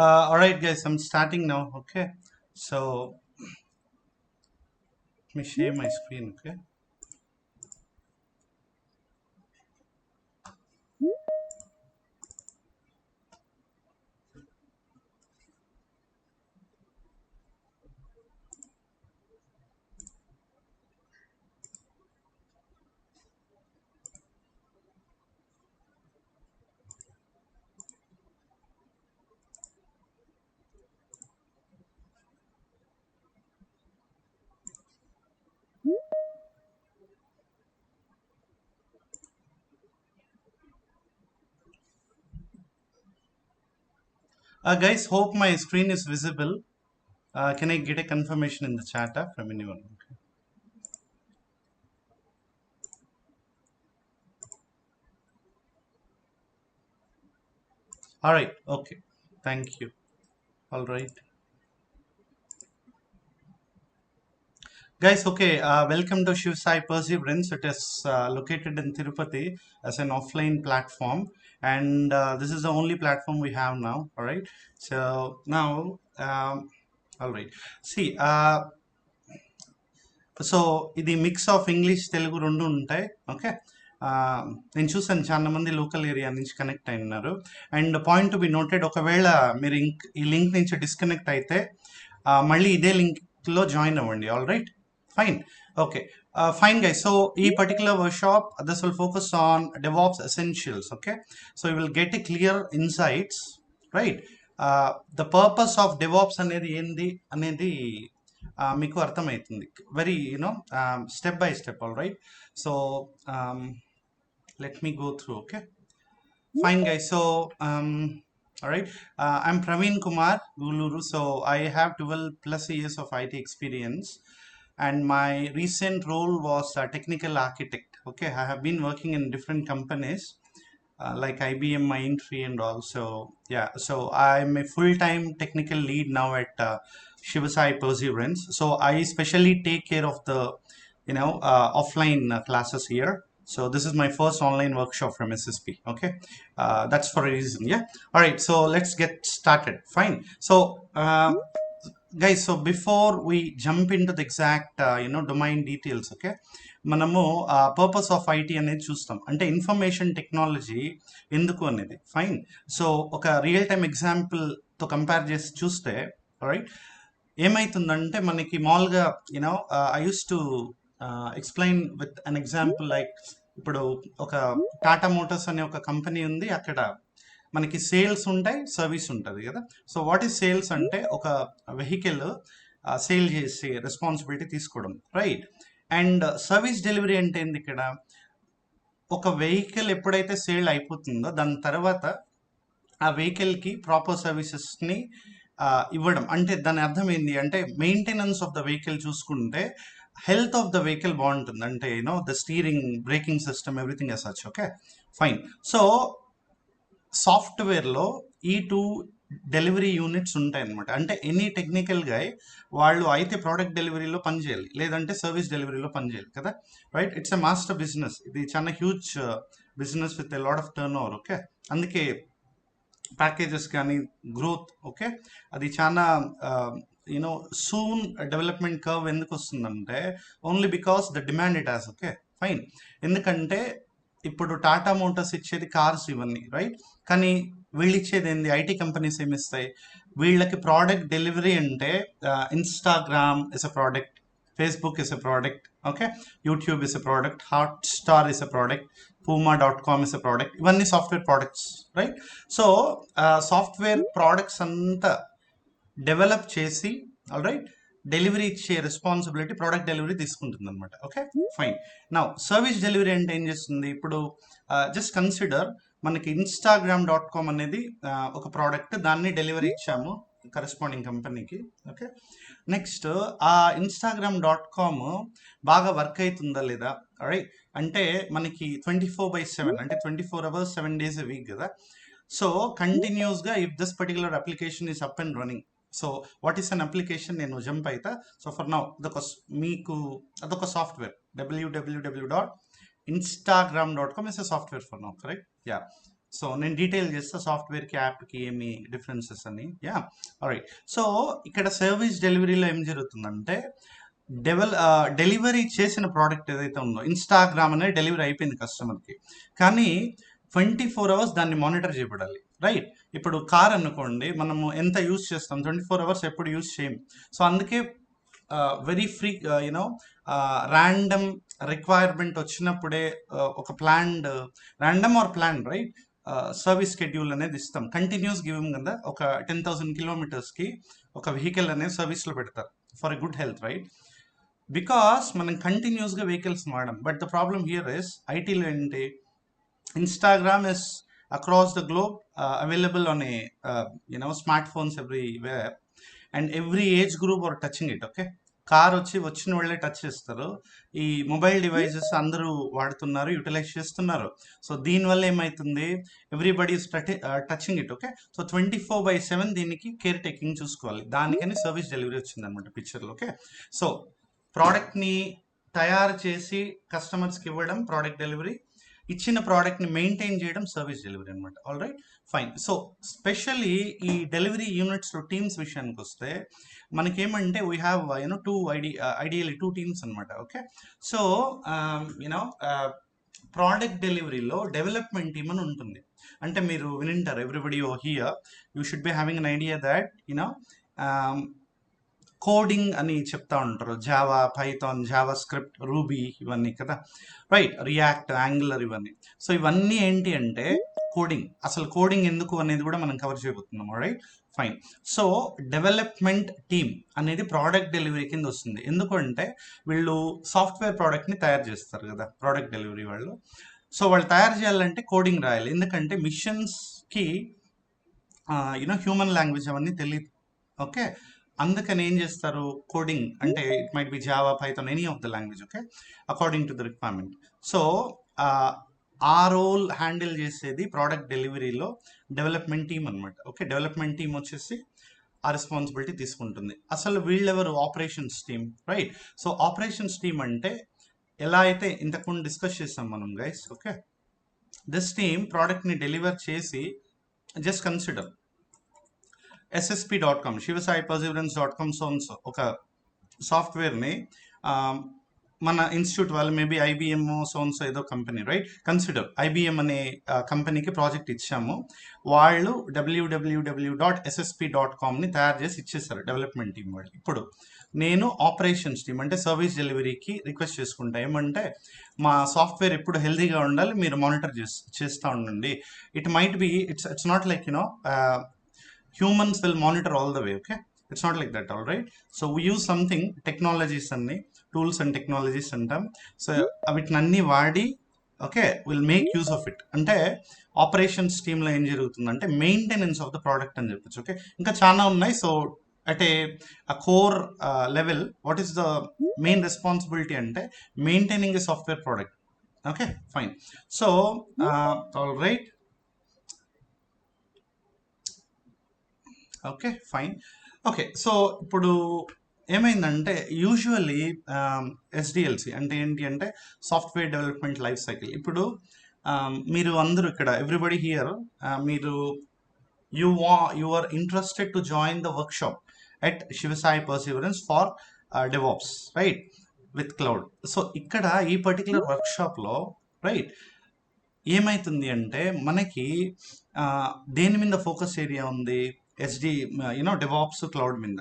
All right, guys, I'm starting now. Okay, so let me share my screen. Okay. Guys, hope my screen is visible. Can I get a confirmation in the chat from anyone? Okay. All right. Okay. Thank you. All right. Guys, okay, welcome to Shiv Sai Perseverance. It is located in Tirupati as an offline platform, and this is the only platform we have now. All right, so now, all right, see, so ఇది mix of English Telugu రెండు ఉంటాయి. Okay, నేను చూసాను చాలా మంది local area నుంచి connect అయినారు. And point to be noted, ఒకవేళ మీరు ఈ లింక్ నుంచి డిస్కనెక్ట్ అయితే మళ్ళీ ఇదే లింక్లో జాయిన్ అవ్వండి. All right, fine, okay, fine guys. So ఈ particular workshop this will focus on DevOps essentials. Okay, so you will get a clear insights, right. The purpose of DevOps అనేది ఏంది అనేది మీకు అర్థమవుతుంది. Very you know step by step. All right, so let me go through. Okay, fine guys. So all right, I'm Praveen Kumar Guluru. So I have 12 plus years of IT experience, and my recent role was a technical architect. Okay, I have been working in different companies like IBM, Mindtree, and also yeah. So I'm a full-time technical lead now at Shiva Sai Perseverance. So I specially take care of the offline classes here. So this is my first online workshop from SSP. Okay, that's for a reason. Yeah. All right. So let's get started. Fine. So guys, so before we jump into the exact domain details, okay, మనము purpose of IT అనేది చూస్తాం. అంటే information technology ఎందుకు అనేది. Fine. So ఒక real time ఎగ్జాంపుల్తో compare చేసి చూస్తే, right, ఏమవుతుందంటే మనకి మామూలుగా I use to explain with an example. Like ఇప్పుడు ఒక టాటా మోటార్స్ అనే ఒక కంపెనీ ఉంది. అక్కడ మనకి సేల్స్ ఉంటాయి, సర్వీస్ ఉంటుంది కదా. సో వాట్ ఈస్ సేల్స్ అంటే ఒక వెహికల్ సేల్ చేసే రెస్పాన్సిబిలిటీ తీసుకోవడం, రైట్. అండ్ సర్వీస్ డెలివరీ అంటే ఏంది? ఇక్కడ ఒక వెహికల్ ఎప్పుడైతే సేల్ అయిపోతుందో దాని తర్వాత ఆ వెహికల్కి ప్రాపర్ సర్వీసెస్ని ఇవ్వడం. అంటే దాని అర్థం ఏంటి అంటే మెయింటెనెన్స్ ఆఫ్ ద వెహికల్ చూసుకుంటే హెల్త్ ఆఫ్ ద వెహికల్ బాగుంటుంది. అంటే the steering, braking system, everything as such. Okay, fine. So సాఫ్ట్వేర్లో ఈ టూ డెలివరీ యూనిట్స్ ఉంటాయి అనమాట. అంటే ఎనీ టెక్నికల్ గా వాళ్ళు అయితే ప్రోడక్ట్ డెలివరీలో పనిచేయాలి, లేదంటే సర్వీస్ డెలివరీలో పనిచేయాలి కదా, right. It's a master business. ఇది చాలా huge business with a lot of turn over. Okay, అందుకే ప్యాకేజెస్ కానీ గ్రోత్, ఓకే, అది చాలా సూన్ డెవలప్మెంట్ కర్వ్ ఎందుకు వస్తుందంటే only because the demand it has. Okay, fine. ఎందుకంటే ఇప్పుడు టాటా మోటార్స్ ఇచ్చేది కార్స్ ఇవన్నీ, రైట్. కానీ వీళ్ళు ఇచ్చేది ఏంది? ఐటీ కంపెనీస్ ఏమి ఇస్తాయి? వీళ్ళకి ప్రోడక్ట్ డెలివరీ అంటే Instagram is a product, Facebook is a product, okay, YouTube is a product, Hotstar is a product, Puma.com is a product. ఇవన్నీ software products, right. So software products అంతా develop చేసి, all right, delivery ఇచ్చే responsibility product delivery తీసుకుంటుంది అనమాట. Okay, fine. Now service delivery అంటే ఏం చేస్తుంది? ఇప్పుడు జస్ట్ కన్సిడర్, మనకి Instagram.com అనేది ఒక ప్రోడక్ట్, దాన్ని డెలివరీ ఇచ్చాము కరెస్పాండింగ్ కంపెనీకి. ఓకే, నెక్స్ట్ ఆ Instagram.com బాగా వర్క్ అవుతుందా లేదా, రైట్. అంటే మనకి 24/7 అంటే 24 hours 7 days a week కదా. సో కంటిన్యూస్గా if this particular application is up and running. So what is an application? నేను జంప్ అవుతా. సో ఫర్ నౌ అదొక software. www.instagram.com is a software for now, correct. Yeah. So నేను detail చేస్తా సాఫ్ట్వేర్కి యాప్కి ఏమి differences అని. Yeah, right. So ఇక్కడ service డెలివరీలో ఏం జరుగుతుందంటే డెలివరీ చేసిన ప్రోడక్ట్ ఏదైతే ఉందో ఇన్స్టాగ్రామ్ అనేది డెలివరీ అయిపోయింది కస్టమర్కి, కానీ 24 hours దాన్ని మానిటర్ చేయబడాలి, రైట్? ఇప్పుడు కార్ అనుకోండి, మనము ఎంత యూజ్ చేస్తాం, 24 hours ఎప్పుడు యూజ్ చేయం. సో అందుకే వెరీ ఫ్రీ ర్యాండమ్ రిక్వైర్మెంట్ వచ్చినప్పుడే ఒక planned random or plan, right, service schedule అనేది ఇస్తాం. కంటిన్యూస్ గివం కదా, ఒక 10,000 kilometers ఒక వెహికల్ అనేది సర్వీస్లో పెడతారు for a good health, right? Because మనం కంటిన్యూస్గా వెహికల్స్ వాడడం. But the problem here is ఐటీలో ఏంటి, Instagram is across the globe, available on a smartphones everywhere, and every age group are touching it. Okay, car వచ్చిన వాళ్ళే touch చేస్తారు, ఈ mobile devices అందరూ వాడుతున్నారు, యూటిలైజ్ చేస్తున్నారు. సో దీనివల్ల ఏమవుతుంది, everybody is touching it. Okay, so 24/7 దీనికి కేర్ టేకింగ్ చూసుకోవాలి, దానికని సర్వీస్ డెలివరీ వచ్చింది అనమాట పిక్చర్లో. ఓకే, సో ప్రోడక్ట్ని తయారు చేసి కస్టమర్స్కి ఇవ్వడం ప్రోడక్ట్ డెలివరీ, ఇచ్చిన ప్రోడక్ట్ని మెయింటైన్ చేయడం సర్వీస్ డెలివరీ అనమాట. All right, fine. So specially ఈ డెలివరీ యూనిట్స్లో టీమ్స్ విషయానికి వస్తే మనకేమంటే వీ హ్యావ్ ఐడియల్లీ 2 teams అనమాట. ఓకే, సో ప్రోడక్ట్ డెలివరీలో డెవలప్మెంట్ టీమ్ అని ఉంటుంది. అంటే మీరు వినింటారు, everybody here you should be having an idea that coding అని చెప్తా ఉంటారు, Java, Python, JavaScript, Ruby, ఇవన్నీ కదా, రైట్, రియాక్ట్, యాంగులర్, ఇవన్నీ. సో ఇవన్నీ ఏంటి అంటే కోడింగ్. అసలు కోడింగ్ ఎందుకు అనేది కూడా మనం కవర్ చేయబోతున్నాం, right, fine. So development team అనేది ప్రోడక్ట్ డెలివరీ కింద వస్తుంది. ఎందుకంటే వీళ్ళు సాఫ్ట్వేర్ ప్రోడక్ట్ని తయారు చేస్తారు కదా ప్రోడక్ట్ డెలివరీ వాళ్ళు. సో వాళ్ళు తయారు చేయాలంటే కోడింగ్ రాయాలి, ఎందుకంటే మిషన్స్కి హ్యూమన్ లాంగ్వేజ్ అవన్నీ తెలియదు. ఓకే, అందుకని ఏం చేస్తారు, కోడింగ్ అంటే it might be Java, Python, any of the language. Okay, according to the requirement. So ఆ రోల్ హ్యాండిల్ చేసేది ప్రోడక్ట్ డెలివరీలో డెవలప్మెంట్ టీమ్ అనమాట. ఓకే, డెవలప్మెంట్ టీమ్ వచ్చేసి ఆ రెస్పాన్సిబిలిటీ తీసుకుంటుంది. అసలు వీళ్ళెవరు, operations team, right? So operations team అంటే ఎలా అయితే ఇంతకుముందు డిస్కస్ చేస్తాం మనం గైస్. ఓకే, దిస్ టీమ్ ప్రోడక్ట్ని డెలివర్ చేసి, just consider ssp.com, shivasaiperseverance.com, so ఒక సాఫ్ట్వేర్ని మన ఇన్స్టిట్యూట్ వాళ్ళు మేబీ ఐబిఎం, సోన్సో ఏదో కంపెనీ, రైట్, కన్సిడర్ ఐబిఎం అనే కంపెనీకి ప్రాజెక్ట్ ఇచ్చాము. వాళ్ళు www.ssp.comని తయారు చేసి ఇచ్చేస్తారు డెవలప్మెంట్ టీం వాళ్ళు. ఇప్పుడు నేను ఆపరేషన్స్ టీమ్ అంటే సర్వీస్ డెలివరీకి రిక్వెస్ట్ చేసుకుంటా, ఏమంటే మా సాఫ్ట్వేర్ ఎప్పుడు హెల్తీగా ఉండాలి, మీరు మానిటర్ చేస్తూ ఉండండి. It might be it's not like humans will monitor all the way. Okay, it's not like that. All right, so we use something technologies and tools and technologies antam. So avitnanni vaadi, okay, we'll make use of it. Ante operations team lo em jarugutundante maintenance of the product ani cheppochu. Okay, inka chaana unnai. So at a core level, what is the main responsibility ante maintaining a software product. Okay, fine. So all right, okay, fine. Okay, so ఇప్పుడు ఏమైందంటే usually SDLC అంటే ఏంటి అంటే software development life cycle. ఇప్పుడు మీరు అందరూ ఇక్కడ everybody here మీరు you are interested to join the workshop at Shivasai perseverance for DevOps, right, with cloud. So ఇక్కడ ఈ పర్టికులర్ వర్క్షాప్లో, రైట్, ఏమైతుంది అంటే మనకి దేని మీద ఫోకస్ ఏరియా ఉంది, డెవాప్స్, క్లౌడ్ మీద.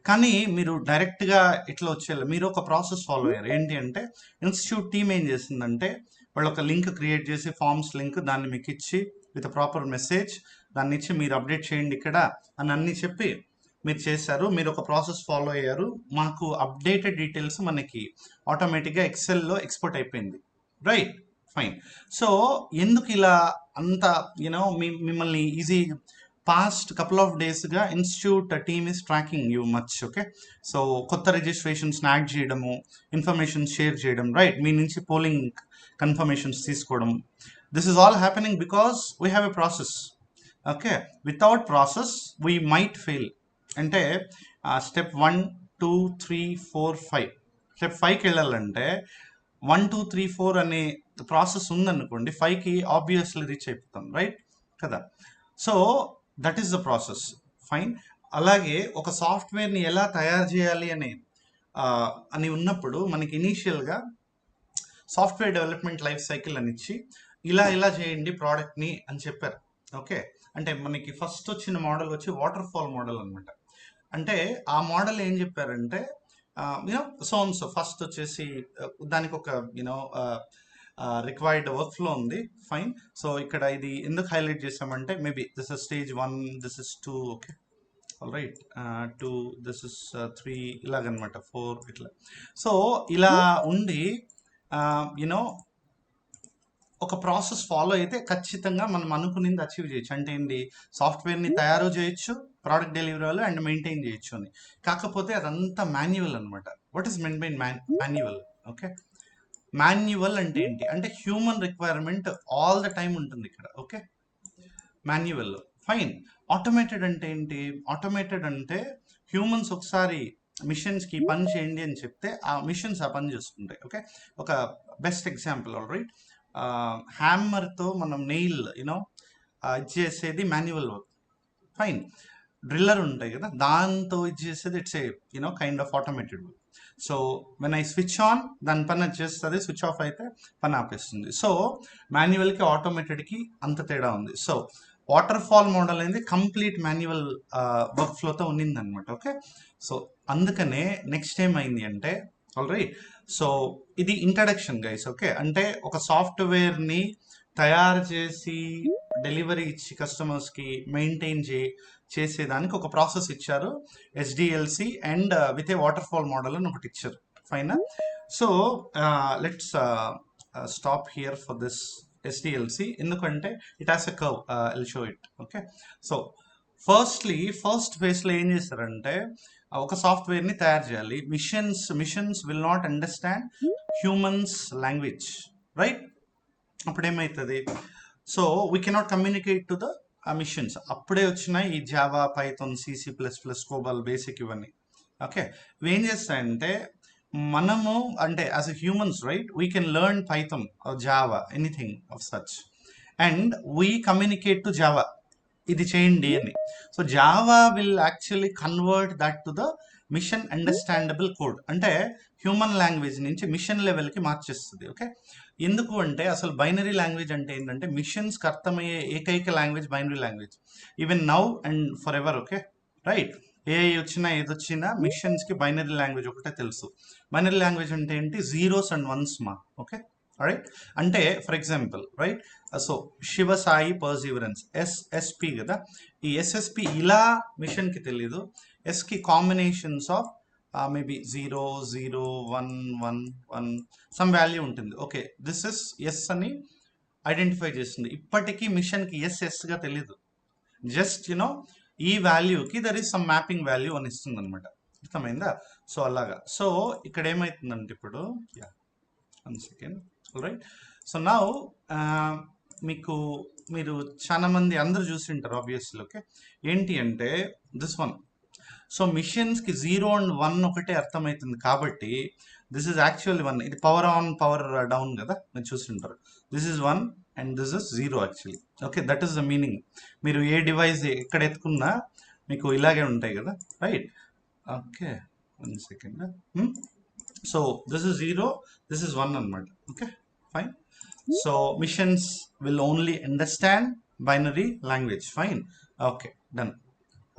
కానీ మీరు డైరెక్ట్గా ఇట్లా వచ్చేయాలి, మీరు ఒక ప్రాసెస్ ఫాలో అయ్యారు. ఏంటి అంటే ఇన్స్టిట్యూట్ టీమ్ ఏం చేసిందంటే వాళ్ళు ఒక లింక్ క్రియేట్ చేసి, ఫార్మ్స్ లింక్, దాన్ని మీకు ఇచ్చి విత్ ప్రాపర్ మెసేజ్ దాన్ని ఇచ్చి మీరు అప్డేట్ చేయండి ఇక్కడ అని అన్నీ చెప్పి మీరు చేశారు. మీరు ఒక ప్రాసెస్ ఫాలో అయ్యారు, మాకు అప్డేటెడ్ డీటెయిల్స్ మనకి ఆటోమేటిక్గా ఎక్సెల్లో ఎక్స్పోర్ట్ అయిపోయింది, రైట్, ఫైన్. సో ఎందుకు ఇలా అంత మిమ్మల్ని ఈజీ పాస్ట్ కపుల్ ఆఫ్ డేస్గా institute team is tracking you much. Okay, so కొత్త రిజిస్ట్రేషన్స్ యాడ్ చేయడము, ఇన్ఫర్మేషన్ షేర్ చేయడం, రైట్, మీ నుంచి పోలింగ్ కన్ఫర్మేషన్స్ తీసుకోవడం, this is all happening because we have a process. Okay, without process we might fail. అంటే step 1, 2, 3, 4, 5, step 5కి వెళ్ళాలంటే 1, 2, 3, 4 అనే ప్రాసెస్ ఉందనుకోండి, 5కి ఆబ్వియస్లీ రీచ్ అయిపోతాం, రైట్. కదా. So that is the process. Fine. అలాగే ఒక సాఫ్ట్వేర్ని ఎలా తయారు చేయాలి అని ఉన్నప్పుడు మనకి ఇనీషియల్గా సాఫ్ట్వేర్ డెవలప్మెంట్ లైఫ్ సైకిల్ అని ఇచ్చి ఇలా చేయండి ప్రోడక్ట్ని అని చెప్పారు. ఓకే, అంటే మనకి ఫస్ట్ వచ్చిన మోడల్ వచ్చి వాటర్ ఫాల్ మోడల్ అనమాట. అంటే ఆ మోడల్ ఏం చెప్పారంటే యూనో సో ఫస్ట్ వచ్చేసి దానికి ఒక రిక్వైర్డ్ వర్క్ ఫ్లో ఉంది. ఫైన్. సో ఇక్కడ ఇది ఎందుకు హైలైట్ చేసామంటే maybe this is stage 1, this is 2, okay, all right, 2, this is 3, ఇలాగనమాట 4 ఇట్లా. సో ఇలా ఉండి యూనో ఒక ప్రాసెస్ ఫాలో అయితే ఖచ్చితంగా మనం అనుకునేది అచీవ్ చేయొచ్చు. అంటే ఏంటి, సాఫ్ట్వేర్ని తయారు చేయొచ్చు, ప్రోడక్ట్ డెలివరీ అండ్ మెయింటైన్ చేయొచ్చు అని. కాకపోతే అదంతా మాన్యువల్ అనమాట. What is men by manual? Okay, manual అంటే ఏంటి అంటే human requirement all the time ఉంటుంది ఇక్కడ. Okay, manual. ఫైన్. ఆటోమేటెడ్ అంటే ఏంటి? ఆటోమేటెడ్ అంటే హ్యూమన్స్ ఒకసారి మిషన్స్కి పని చేయండి అని చెప్తే ఆ మిషన్స్ ఆ పని చేసుకుంటాయి. ఓకే, ఒక బెస్ట్ ఎగ్జాంపుల్, ఆల్ రైట్, హ్యామర్తో మనం నెయిల్ చేసేది మాన్యువల్ వర్క్. ఫైన్. డ్రిల్లర్ ఉంటాయి కదా, దాంతో చేసేది it's a kind of automated work. So when I switch on దాని పని చేస్తుంది, స్విచ్ ఆఫ్ అయితే పని ఆపేస్తుంది. సో మాన్యువల్కి ఆటోమేటెడ్కి అంత తేడా ఉంది. సో వాటర్ ఫాల్ మోడల్ అనేది కంప్లీట్ మాన్యువల్ వర్క్ ఫ్లోతో ఉన్నింది అనమాట. ఓకే, సో అందుకనే నెక్స్ట్ ఏమైంది అంటే, ఆల్ రైట్, సో ఇది ఇంట్రడక్షన్ గైస్. ఓకే, అంటే ఒక సాఫ్ట్వేర్ని తయారు చేసి డెలివరీ ఇచ్చి కస్టమర్స్కి మెయింటైన్ చేసేదానికి ఒక ప్రాసెస్ ఇచ్చారు, SDLC and with a waterfall model అని ఒకటి ఇచ్చారు. ఫైనా. So let's stop here for this SDLC, ఎందుకంటే it has a curve, I'll show it. Okay, so first ఫేజ్లో ఏం చేశారంటే ఒక సాఫ్ట్వేర్ని తయారు చేయాలి. Machines will not understand humans language, right? అప్పుడు ఏమవుతుంది? So we cannot communicate to the machines. అప్పుడే వచ్చినాయి ఈ Java, Python, C++, COBOL, BASIC ఇవన్నీ. ఓకే, ఇవి ఏం చేస్తాయంటే మనము అంటే as a humans, right, we can learn Python, Java, anything of such, and we communicate to Java, ఇది చేయండి అని. So Java will actually convert that to the machine understandable code, అంటే హ్యూమన్ లాంగ్వేజ్ నుంచి మిషన్ లెవెల్కి మార్చేస్తుంది. Okay, ఎందుకు అంటే అసలు బైనరీ లాంగ్వేజ్ అంటే ఏంటంటే మిషన్స్కి అర్థమయ్యే ఏకైక language binary language, even now and for ever. Okay, right, AI వచ్చినా ఏదొచ్చినా మిషన్స్కి బైనరీ లాంగ్వేజ్ ఒకటే తెలుసు. బైనరీ లాంగ్వేజ్ అంటే ఏంటి? జీరోస్ అండ్ వన్స్ మా. ఓకే, రైట్, అంటే for example, right, so Shiva Sai perseverance, SSP కదా, ఈ ఎస్ఎస్పి ఇలా మిషన్కి తెలీదు. ఎస్కి combinations of maybe 0, 0, 1, 1, 1 some value ఉంటుంది. ఓకే, దిస్ ఇస్ ఎస్ అని ఐడెంటిఫై చేస్తుంది. ఇప్పటికీ మిషన్కి ఎస్గా తెలీదు. జస్ట్ ఈ వాల్యూకి there is some mapping value అని ఇస్తుంది అనమాట. అర్థమైందా? సో అలాగా. సో ఇక్కడ ఏమవుతుందంటే ఇప్పుడు 1 సెకండ్, రైట్, సో నౌ మీరు చాలా మంది అందరూ చూసి ఉంటారు ఆబ్వియస్లీ. ఓకే, ఏంటి అంటే దిస్ వన్. సో మిషన్స్కి 0 and 1 ఒకటే అర్థమవుతుంది కాబట్టి దిస్ ఇస్ యాక్చువల్లీ 1. ఇది పవర్ ఆన్, పవర్ డౌన్ కదా, మీరు చూసింటారు. This is 1 and this is 0 actually. Okay, that is the meaning. మీరు ఏ డివైస్ ఎక్కడ ఎత్తుకున్నా మీకు ఇలాగే ఉంటాయి కదా, right? Okay, 1 second. So this is 0, this is 1 అనమాట. Okay, fine. So machines will only understand binary language. Fine. Okay, done.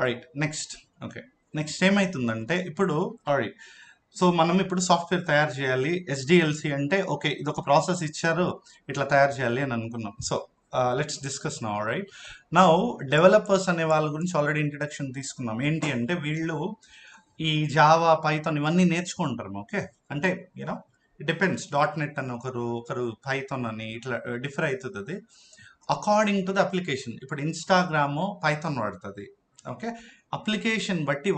Right, next. Okay, next ఏమవుతుందంటే ఇప్పుడు రైట్, సో మనం ఇప్పుడు సాఫ్ట్వేర్ తయారు చేయాలి. ఎస్డిఎల్సి అంటే ఓకే, ఇది ఒక ప్రాసెస్ ఇచ్చారు, ఇట్లా తయారు చేయాలి అని అనుకున్నాం. So let's discuss now. Right, now developers అనే వాళ్ళ గురించి ఆల్రెడీ ఇంట్రడక్షన్ తీసుకున్నాం. ఏంటి అంటే వీళ్ళు ఈ జావా, పైథాన్ ఇవన్నీ నేర్చుకుంటారు. ఓకే, అంటే ఇట్ డిపెండ్స్. .NET అని ఒకరు పైథాన్ అని ఇట్లా డిఫర్ అవుతుంది. అది అకార్డింగ్ టు ద అప్లికేషన్. ఇప్పుడు ఇన్స్టాగ్రామ్ పైథాన్ వాడుతుంది. ఓకే, అప్లికేషన్ బట్టి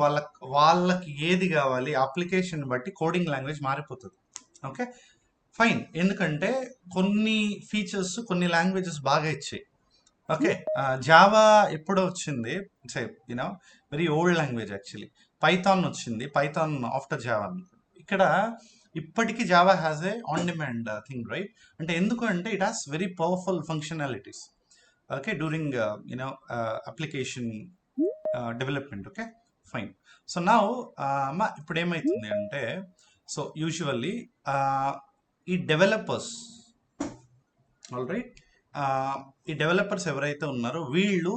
వాళ్ళకి ఏది కావాలి, అప్లికేషన్ బట్టి కోడింగ్ లాంగ్వేజ్ మారిపోతుంది. Okay, fine. ఎందుకంటే కొన్ని ఫీచర్స్ కొన్ని లాంగ్వేజెస్ బాగా ఇచ్చాయి. ఓకే, జావా ఎప్పుడో వచ్చింది, it's very old language actually. Python వచ్చింది, పైథాన్ ఆఫ్టర్ జావా. ఇక్కడ ఇప్పటికీ Java has A on demand thing, right? అంటే ఎందుకు అంటే it has very powerful functionalities. okay, during application development. Okay, fine. So now ఇప్పుడు ఏమైతుంది అంటే, సో యూజువల్లీ ఈ డెవలపర్స్, ఆల్ రైట్, ఈ డెవలపర్స్ ఎవరైతే ఉన్నారో వీళ్ళు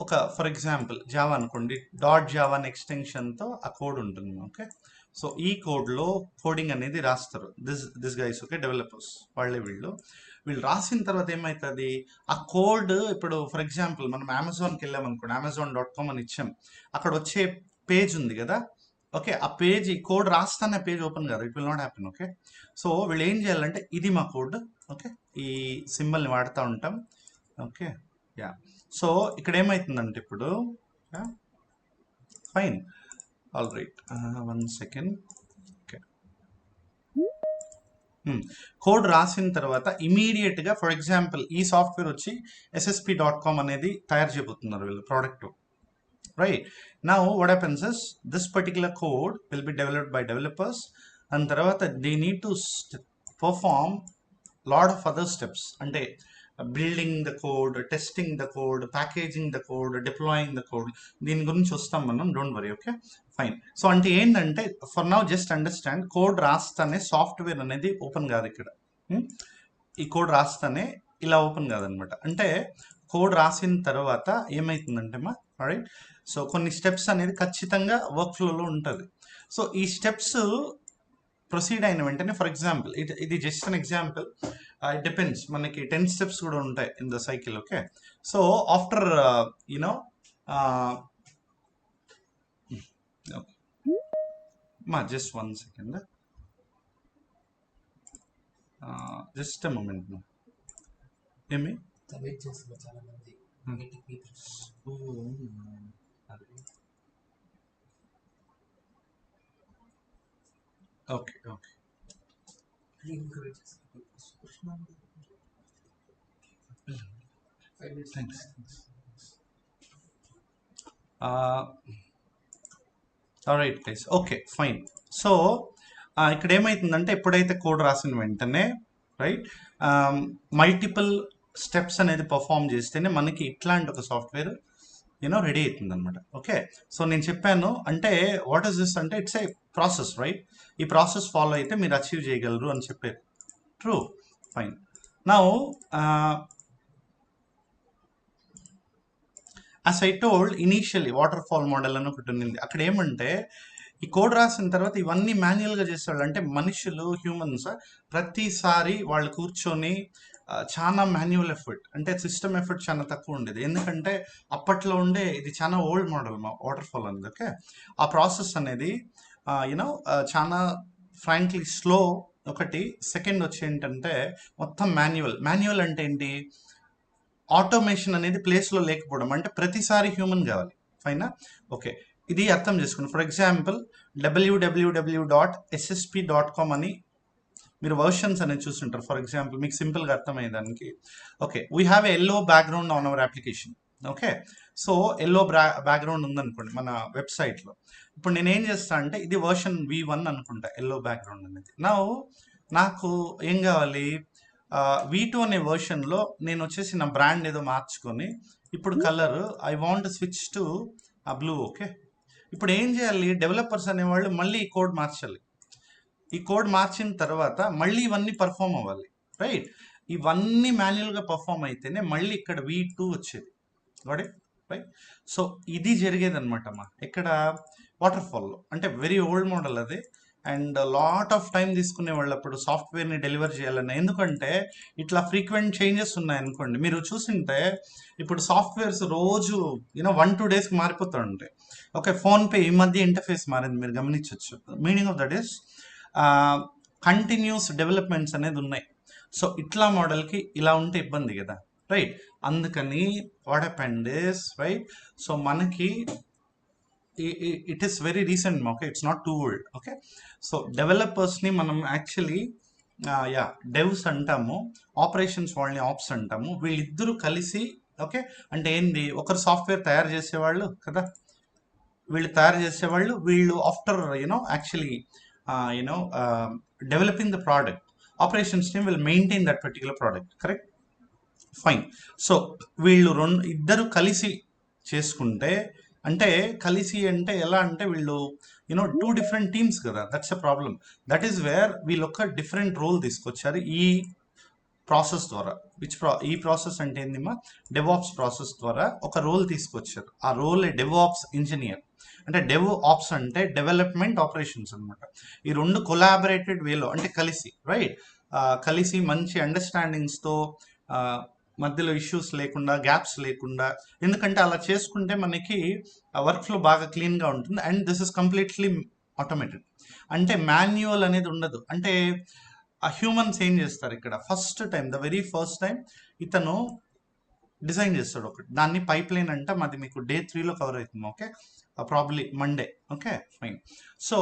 ఒక ఫర్ ఎగ్జాంపుల్ జావా అనుకోండి, .java అనే ఎక్స్టెన్షన్తో ఆ కోడ్ ఉంటుంది. ఓకే, సో ఈ కోడ్లో కోడింగ్ అనేది రాస్తారు దిస్ గైస్. ఓకే, డెవలపర్స్ వాళ్ళే వీళ్ళు రాసిన తర్వాత ఏమవుతుంది, ఆ కోడ్ ఇప్పుడు ఫర్ ఎగ్జాంపుల్ మనం అమెజాన్కి వెళ్ళాం అనుకోండి, amazon.com అని ఇచ్చాం, అక్కడ వచ్చే పేజ్ ఉంది కదా. ఓకే, ఆ పేజ్ ఈ కోడ్ రాస్తానే పేజ్ ఓపెన్ కాదు, it will not happen. Okay, so వీళ్ళు ఏం చేయాలంటే ఇది మా కోడ్. ఓకే, ఈ సింబల్ని వాడుతూ ఉంటాం. ఓకే, యా, సో ఇక్కడ ఏమవుతుందంటే ఇప్పుడు fine, all right, 1 second. Okay, code రాసిన తర్వాత ఇమీడియట్గా ఫర్ ఎగ్జాంపుల్ ఈ సాఫ్ట్వేర్ వచ్చి ssp.com అనేది తయారు చేయబోతున్నారు వీళ్ళు product. Right now what happens is this particular code will be developed by developers, and tarvata they need to perform lot of other steps, ante building the code, testing the code, packaging the code, deploying the code. దీని గురించి వస్తాం మనం, don't worry. Okay, fine. So అంటే ఏంటంటే for now just understand, code రాస్తానే software అనేది open కాదు ఇక్కడ. ఈ కోడ్ రాస్తానే ఇలా ఓపెన్ కాదనమాట. అంటే కోడ్ రాసిన తర్వాత ఏమవుతుందంటే రైట్, సో కొన్ని స్టెప్స్ అనేది ఖచ్చితంగా వర్క్ ఫ్లోలో ఉంటుంది. సో ఈ స్టెప్స్ ప్రొసీడ్ అయిన వెంటనే ఫర్ ఎగ్జాంపుల్ ఇది just an example, it depends, మనకి 10 స్టెప్స్ కూడా ఉంటాయి in the cycle. Okay, so after just 1 second, just a moment. ఏమి okay okay, thanks. Alright guys, okay fine. So ఇక్కడ ఏమవుతుందంటే ఎప్పుడైతే కోడ్ రాసిన వెంటనే రైట్ మల్టిపుల్ స్టెప్స్ అనేది పర్ఫామ్ చేస్తేనే మనకి ఇట్లాంటి ఒక సాఫ్ట్వేర్ రెడీ అవుతుంది అనమాట. ఓకే, సో నేను చెప్పాను అంటే వాట్ ఈస్ దిస్ అంటే ఇట్స్ ఏ ప్రాసెస్, రైట్. ఈ ప్రాసెస్ ఫాలో అయితే మీరు అచీవ్ చేయగలరు అని చెప్పారు. True, fine. Now as I told initially water fall model అని ఒకటి ఉంది. అక్కడ ఏమంటే ఈ కోడ్ రాసిన తర్వాత ఇవన్నీ మాన్యువల్గా చేసేవాళ్ళు, అంటే మనుషులు, హ్యూమన్స్ ప్రతిసారి వాళ్ళు కూర్చొని చాలా మాన్యువల్ ఎఫర్ట్, అంటే సిస్టమ్ ఎఫర్ట్ చాలా తక్కువ ఉండేది. ఎందుకంటే అప్పట్లో ఉండే ఇది చాలా ఓల్డ్ మోడల్ మా వాటర్ ఫాల్ అనేది. ఓకే, ఆ ప్రాసెస్ అనేది చాలా ఫ్రాంక్లీ స్లో. ఒకటి సెకండ్ వచ్చి ఏంటంటే మొత్తం మాన్యువల్ అంటే ఏంటి, ఆటోమేషన్ అనేది ప్లేస్లో లేకపోవడం, అంటే ప్రతిసారి హ్యూమన్ కావాలి. ఫైనా, ఓకే, ఇది అర్థం చేసుకోండి. ఫర్ ఎగ్జాంపుల్ www.ssp.com అని మీరు వర్షన్స్ అనేది చూస్తుంటారు. ఫర్ ఎగ్జాంపుల్ మీకు సింపుల్గా అర్థమయ్యేదానికి, okay, we have yellow background on our application. Okay, so yellow background ఉందనుకోండి మన వెబ్సైట్లో. ఇప్పుడు నేను ఏం చేస్తాను అంటే ఇది వర్షన్ V1 అనుకుంటా, ఎల్లో బ్యాక్గ్రౌండ్ అనేది. నాకు ఏం కావాలి, V2 అనే వర్షన్లో నేను వచ్చేసి నా బ్రాండ్ ఏదో మార్చుకొని ఇప్పుడు colour I want switch to blue. Okay, ఇప్పుడు ఏం చేయాలి, డెవలపర్స్ అనేవాళ్ళు మళ్ళీ ఈ కోడ్ మార్చాలి. ఈ కోడ్ మార్చిన తర్వాత మళ్ళీ ఇవన్నీ పర్ఫామ్ అవ్వాలి, రైట్. ఇవన్నీ మాన్యువల్గా పర్ఫామ్ అయితేనే మళ్ళీ ఇక్కడ V2 వచ్చేది. Got it, right. సో ఇది జరిగేది అనమాట ఇక్కడ వాటర్ ఫాల్లో. అంటే వెరీ ఓల్డ్ మోడల్ అది, అండ్ లాట్ ఆఫ్ టైం తీసుకునే వాళ్ళు అప్పుడు సాఫ్ట్వేర్ని డెలివర్ చేయాలన్న. ఎందుకంటే ఇట్లా ఫ్రీక్వెంట్ చేంజెస్ ఉన్నాయనుకోండి, మీరు చూసింటే ఇప్పుడు సాఫ్ట్వేర్స్ రోజు 1-2 డేస్కి మారిపోతూ ఉంటాయి. ఓకే, ఫోన్పే ఈ మధ్య ఇంటర్ఫేస్ మారింది, మీరు గమనించవచ్చు. Meaning of that is continuous developments అనేది ఉన్నాయి. సో ఇట్లా మోడల్కి ఇలా ఉంటే ఇబ్బంది కదా, రైట్. అందుకని what happened is, right, so మనకి it is very recent. Okay, it's not too old. Okay, so డెవలపర్స్ని మనం యాక్చువల్లీ డెవ్స్ అంటాము, ఆపరేషన్స్ వాళ్ళని ఆప్స్ అంటాము. వీళ్ళిద్దరూ కలిసి, ఓకే, అంటే ఏంది, ఒకరు సాఫ్ట్వేర్ తయారు చేసేవాళ్ళు కదా, వీళ్ళు after actually developing the product, operations team will maintain that particular product, correct. Fine. So వీళ్ళు ఇద్దరు కలిసి చేసుకుంటే, అంటే కలిసి అంటే ఎలా అంటే వీళ్ళు టూ డిఫరెంట్ టీమ్స్ కదా, that's a problem. That is where వీళ్ళు ఒక డిఫరెంట్ రోల్ తీసుకొచ్చారు ఈ ప్రాసెస్ ద్వారా. ఈ ప్రాసెస్ అంటే ఏందిమా, డెవాప్స్ ప్రాసెస్ ద్వారా ఒక రోల్ తీసుకొచ్చారు. ఆ రోల్ డెవాప్స్ ఇంజనీర్. అంటే డెవ్ ఆప్స్ అంటే డెవలప్మెంట్ ఆపరేషన్స్ అనమాట. ఈ రెండు కొలాబరేటెడ్ వేలో, అంటే కలిసి, రైట్, కలిసి మంచి అండర్స్టాండింగ్స్తో, మధ్యలో ఇష్యూస్ లేకుండా, గ్యాప్స్ లేకుండా. ఎందుకంటే అలా చేసుకుంటే మనకి వర్క్ ఫ్లో బాగా క్లీన్గా ఉంటుంది. And this is completely automated. అంటే మాన్యువల్ అనేది ఉండదు. అంటే ఆ హ్యూమన్స్ ఏం చేస్తారు ఇక్కడ, ద వెరీ ఫస్ట్ టైం ఇతను డిజైన్ చేస్తాడు ఒకటి, దాన్ని పైప్ లైన్ అంట. మాది మీకు డే 3లో కవర్ అవుతుంది. Okay, probably Monday. Okay, fine. So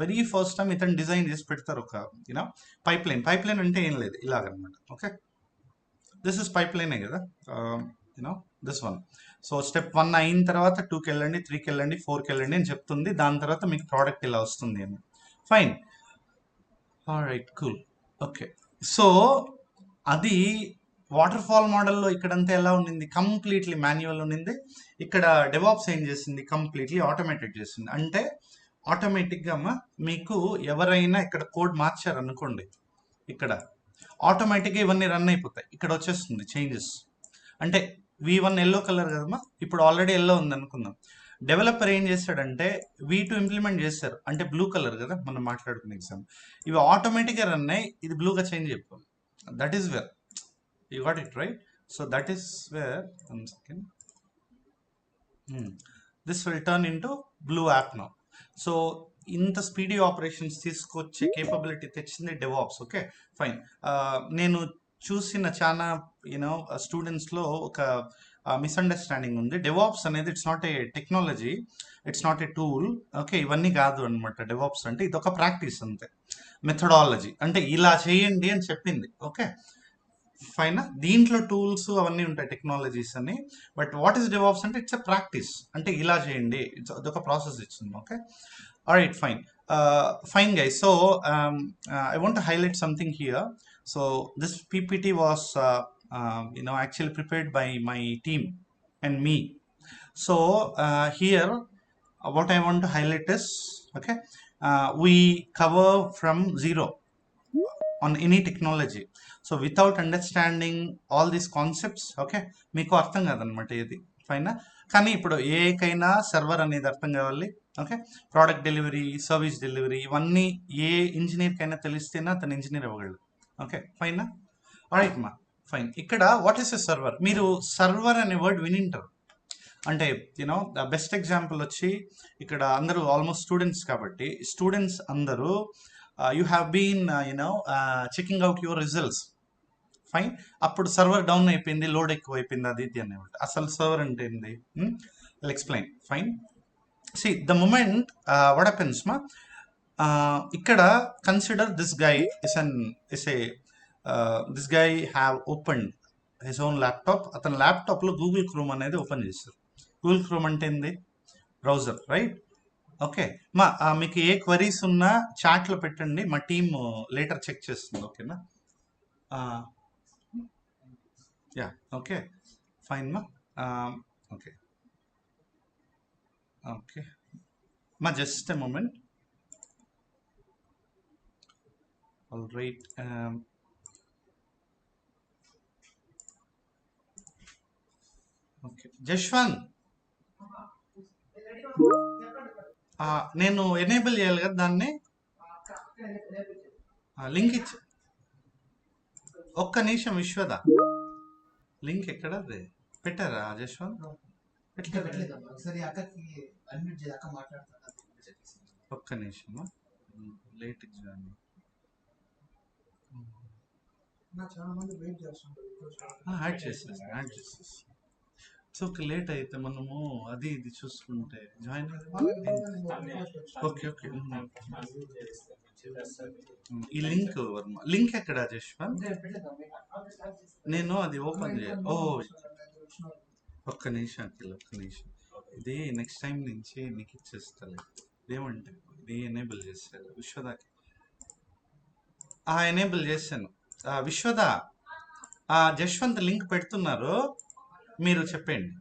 very first time ఇతను డిజైన్ చేసి పెడతారు ఒక పైప్ లైన్ అంటే ఏం లేదు, ఇలాగనమాట. ఓకే, దిస్ ఇస్ పైప్ లైనే కదా, దిస్ వన్. సో స్టెప్ 1 అయిన తర్వాత 2కి వెళ్ళండి, 3కి వెళ్ళండి, 4కి వెళ్ళండి అని చెప్తుంది. దాని తర్వాత మీకు ప్రోడక్ట్ ఇలా వస్తుంది అని. Fine, right, cool. Okay, so అది వాటర్ ఫాల్ మోడల్లో ఇక్కడంతా ఎలా ఉండింది, కంప్లీట్లీ మాన్యువల్ ఉండింది. ఇక్కడ డెవాప్స్ ఏం చేసింది, కంప్లీట్లీ ఆటోమేటెడ్ చేసింది. అంటే ఆటోమేటిక్గా మీకు ఎవరైనా ఇక్కడ కోడ్ మార్చారనుకోండి, ఇక్కడ ఆటోమేటిక్గా ఇవన్నీ రన్ అయిపోతాయి. ఇక్కడ వచ్చేస్తుంది చేంజెస్. అంటే V1 ఎల్లో కలర్ కదమ్మా, ఇప్పుడు ఆల్రెడీ ఎల్లో ఉంది అనుకుందాం. డెవలపర్ ఏం చేస్తాడంటే V2 ఇంప్లిమెంట్ చేస్తారు, అంటే బ్లూ కలర్ కదా మనం మాట్లాడుకునే ఎగ్జామ్. ఇవి ఆటోమేటిక్గా రన్ అయ్యి ఇది బ్లూగా చేంజ్ అయిపోవాలి. That is where you got it right. So that is where, 1 second, this will turn in to blue app now. So ఇంత స్పీడీ ఆపరేషన్స్ తీసుకొచ్చే కేపబిలిటీ తెచ్చింది డెవాప్స్. Okay, fine. నేను చూసిన చాలా స్టూడెంట్స్లో ఒక మిస్అండర్స్టాండింగ్ ఉంది. డెవాప్స్ అనేది it's not a technology, it's not a tool. Okay, ఇవన్నీ కాదు అనమాట. డెవాప్స్ అంటే ఇది ఒక ప్రాక్టీస్ అంతే, మెథడాలజీ. అంటే ఇలా చేయండి అని చెప్పింది. Okay, fine. దీంట్లో టూల్స్ అవన్నీ ఉంటాయి, టెక్నాలజీస్ అని. బట్ వాట్ ఈస్ డెవాప్స్ అంటే ఇట్స్ ఎ ప్రాక్టీస్. అంటే ఇలా చేయండి, అదొక ప్రాసెస్ ఇచ్చింది. Okay, alright, fine. Fine guys, so I want to highlight something here. So this PPT was actually prepared by my team and me. So here what I want to highlight is, okay, we cover from zero on any technology. So without understanding all these concepts, okay, మీకు అర్థం కాదనమాట ఇది. Fine. కానీ ఇప్పుడు ఏకైనా server అనేది అర్థం కావాలి. Okay, product delivery, service delivery, ఇవన్నీ ఏ ఇంజనీర్కైనా తెలిస్తేనే అతను ఇంజనీర్ అవ్వగలడు. Okay, fine. రైట్ మా, ఫైన్. ఇక్కడ వాట్ ఈస్ ఎ సర్వర్, మీరు సర్వర్ అనే వర్డ్ వినింటారు. అంటే ద బెస్ట్ ఎగ్జాంపుల్ వచ్చి, ఇక్కడ అందరూ ఆల్మోస్ట్ స్టూడెంట్స్ కాబట్టి, స్టూడెంట్స్ అందరూ you have been checking out your results. Fine. అప్పుడు సర్వర్ డౌన్ అయిపోయింది, లోడ్ ఎక్కువ అయిపోయింది, అది ఇది అనేవాళ్ళు. అసలు సర్వర్ అంటే ఏంది, I'll explain. Fine. See the moment what happens మా, ఇక్కడ consider this guy this guy have open his own laptop. అతని ల్యాప్టాప్లో గూగుల్ క్రోమ్ అనేది ఓపెన్ చేస్తారు. గూగుల్ క్రోమ్ అంటే ఏంది, బ్రౌజర్, రైట్. ఓకే మా, మీకు ఏ క్వరీస్ ఉన్నా చాట్లో పెట్టండి, మా టీమ్ లేటర్ చెక్ చేస్తుంది. ఓకేనా, యా, ఓకే, ఫైన్ మా. ఓకే, ఓకే మా, just a moment. All right. Okay, Jashwanth, నేను ఎనేబుల్ చేయాలి కదా దాన్ని, లింక్ ఇచ్చి. ఒక్క నిమిషం, విశ్వద లింక్ ఎక్కడ పెట్టారా జశ్వంత్? ఒక్క నిమిషం, లేట్ ఎగ్జామ్, యాడ్ చేసేసి. సో లేట్ అయితే మనము అది ఇది చూసుకుంటే జాయిన్. ఓకే, ఓకే, ఈ లింక్ ఎక్కడ జశ్వంత్? నేను అది ఓపెన్ చేయాలి. ఒక్క నిమిషం అఖిల్, ఒక్క నిమిషం. ఇది నెక్స్ట్ టైం నుంచి నీకు ఇచ్చేస్తాను. ఇదేమంటే ఇది ఎనేబుల్ చేస్తారు విశ్వదాకి. ఎనేబుల్ చేశాను. విశ్వద, జశ్వంత్ లింక్ పెడుతున్నారు, మీరు చెప్పండి.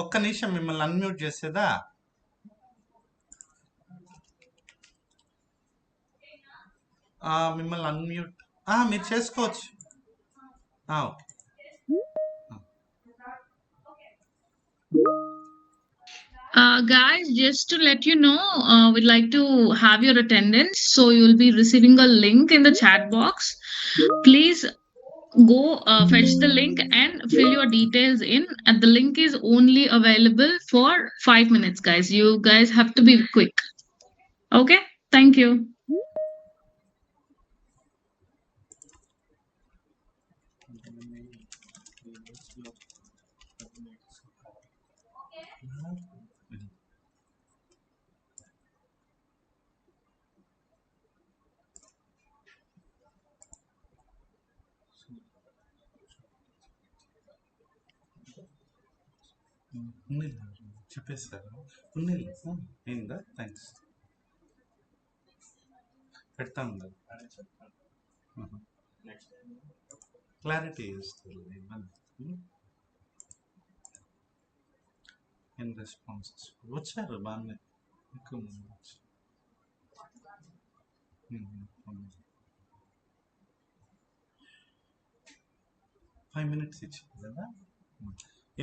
ఒక్క నిమిషం మిమ్మల్ని అన్మ్యూట్ చేసేదా? మిమ్మల్ని అన్మ్యూట్ మీరు చేసుకోవచ్చు. Okay. Guys, just to let you know, we'd like to have your attendance. So you'll be receiving a link in the chat box. Please go fetch the link and fill your details in. And the link is only available for 5 minutes, guys. You guys have to be quick. Okay? Thank you. చెప్పేస్తారు. అయిందా? Thanks. పెడతాం కదా, clarity ఇస్తుంది. ఏం responses వచ్చారు బాగానే, ఎక్కువ మంది వచ్చారు. 5 minutes ఇచ్చింది కదా.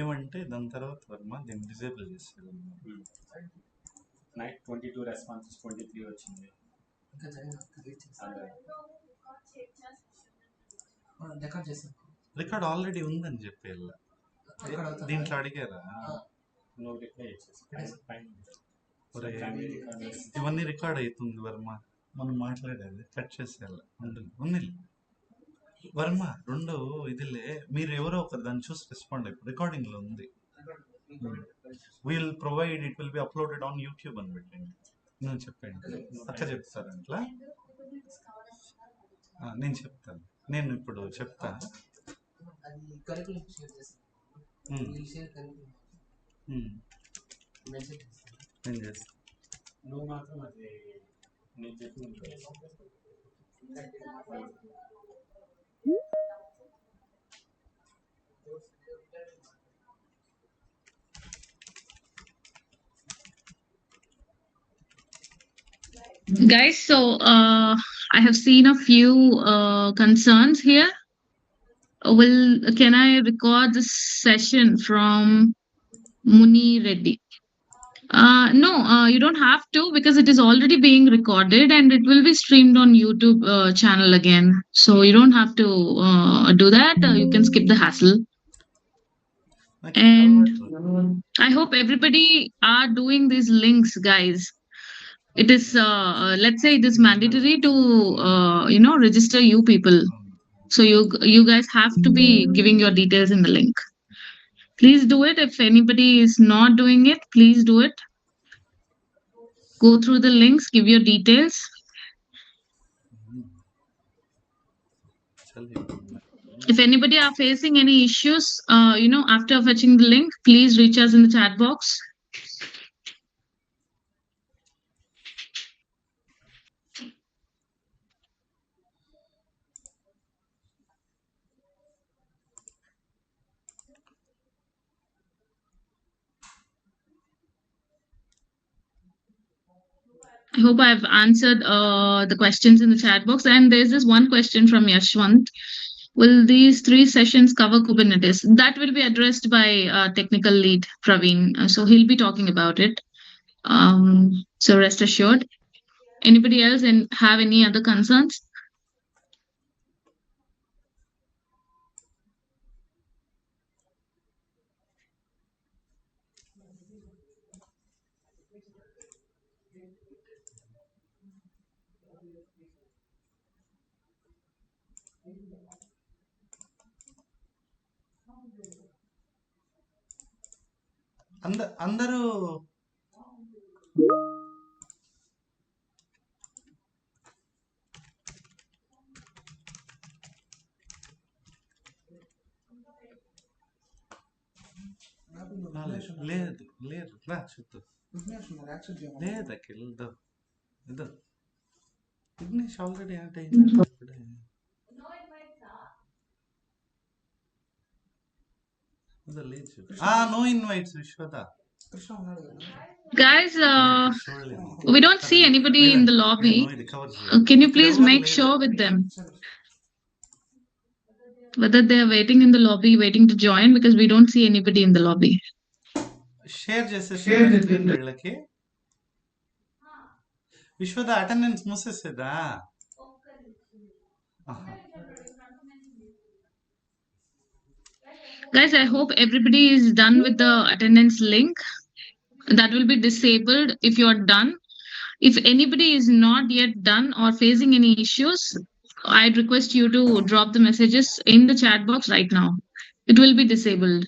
ఏమంటే దాని తర్వాత వర్మ దీన్ని డిజేబుల్ చేస్తారు. నైట్ 22 రెస్పాన్సెస్ 23 వచ్చింది. రికార్డ్ ఆల్రెడీ ఉందని చెప్పి దీంట్లో అడిగారా? నువ్వు రిప్లై ఇవన్నీ రికార్డ్ అవుతుంది వర్మ, మనం మాట్లాడేది కట్ చేసేయాలి. ఉంది వర్మ, 2 ఇదిలే. మీరు ఎవరో ఒకరు దాన్ని చూసి రెస్పాండ్ అయిపోయి రికార్డింగ్ లో ఉంది. Will provide, it will B uploaded on YouTube అని పెట్టండి. నేను చెప్పండి, అక్క చెప్తారు అట్లా. నేను చెప్తాను, నేను ఇప్పుడు చెప్తాను. నేను చేస్తాను. నువ్వు మాత్రం అది నేను చెప్పి Guys, so I have seen a few concerns here. Can I record this session from Muni Reddy? No, you don't have to, because it is already being recorded and it will be streamed on YouTube channel again. So you don't have to do that. You can skip the hassle. And I hope everybody are doing these links, guys. It is, let's say, it is mandatory to, register you people. So you guys have to be giving your details in the link. Please do it. If anybody is not doing it, please do it. Go through the links, give your details. If anybody are facing any issues, after fetching the link, please reach us in the chat box. I hope I've answered the questions in the chat box. And there's this one question from Yashwant. Will these 3 sessions cover Kubernetes? That will be addressed by technical lead Praveen. So he'll be talking about it. So rest assured. Anybody else have any other concerns? అందరూ లేదు లేదు రా చూద్దాం. లేదు అఖిల్, ఇదో Vignesh already add అయింది. the late no invites Vishwada. Guys, చూడలేదు. we don't see anybody in the lobby. No, ఇది cover Can you ఇక్కడ please ఎవరు make లేరు. sure with them whether they are waiting in the lobby, waiting to join, because we don't see anybody in the lobby. Share చేసేసి వీళ్ళకి విశ్వద attendance మూసేసేదా Guys, I hope everybody is done with the attendance link. That will be disabled if you are done. If anybody is not yet done or facing any issues, I'd request you to drop the messages in the chat box right now. It will be disabled.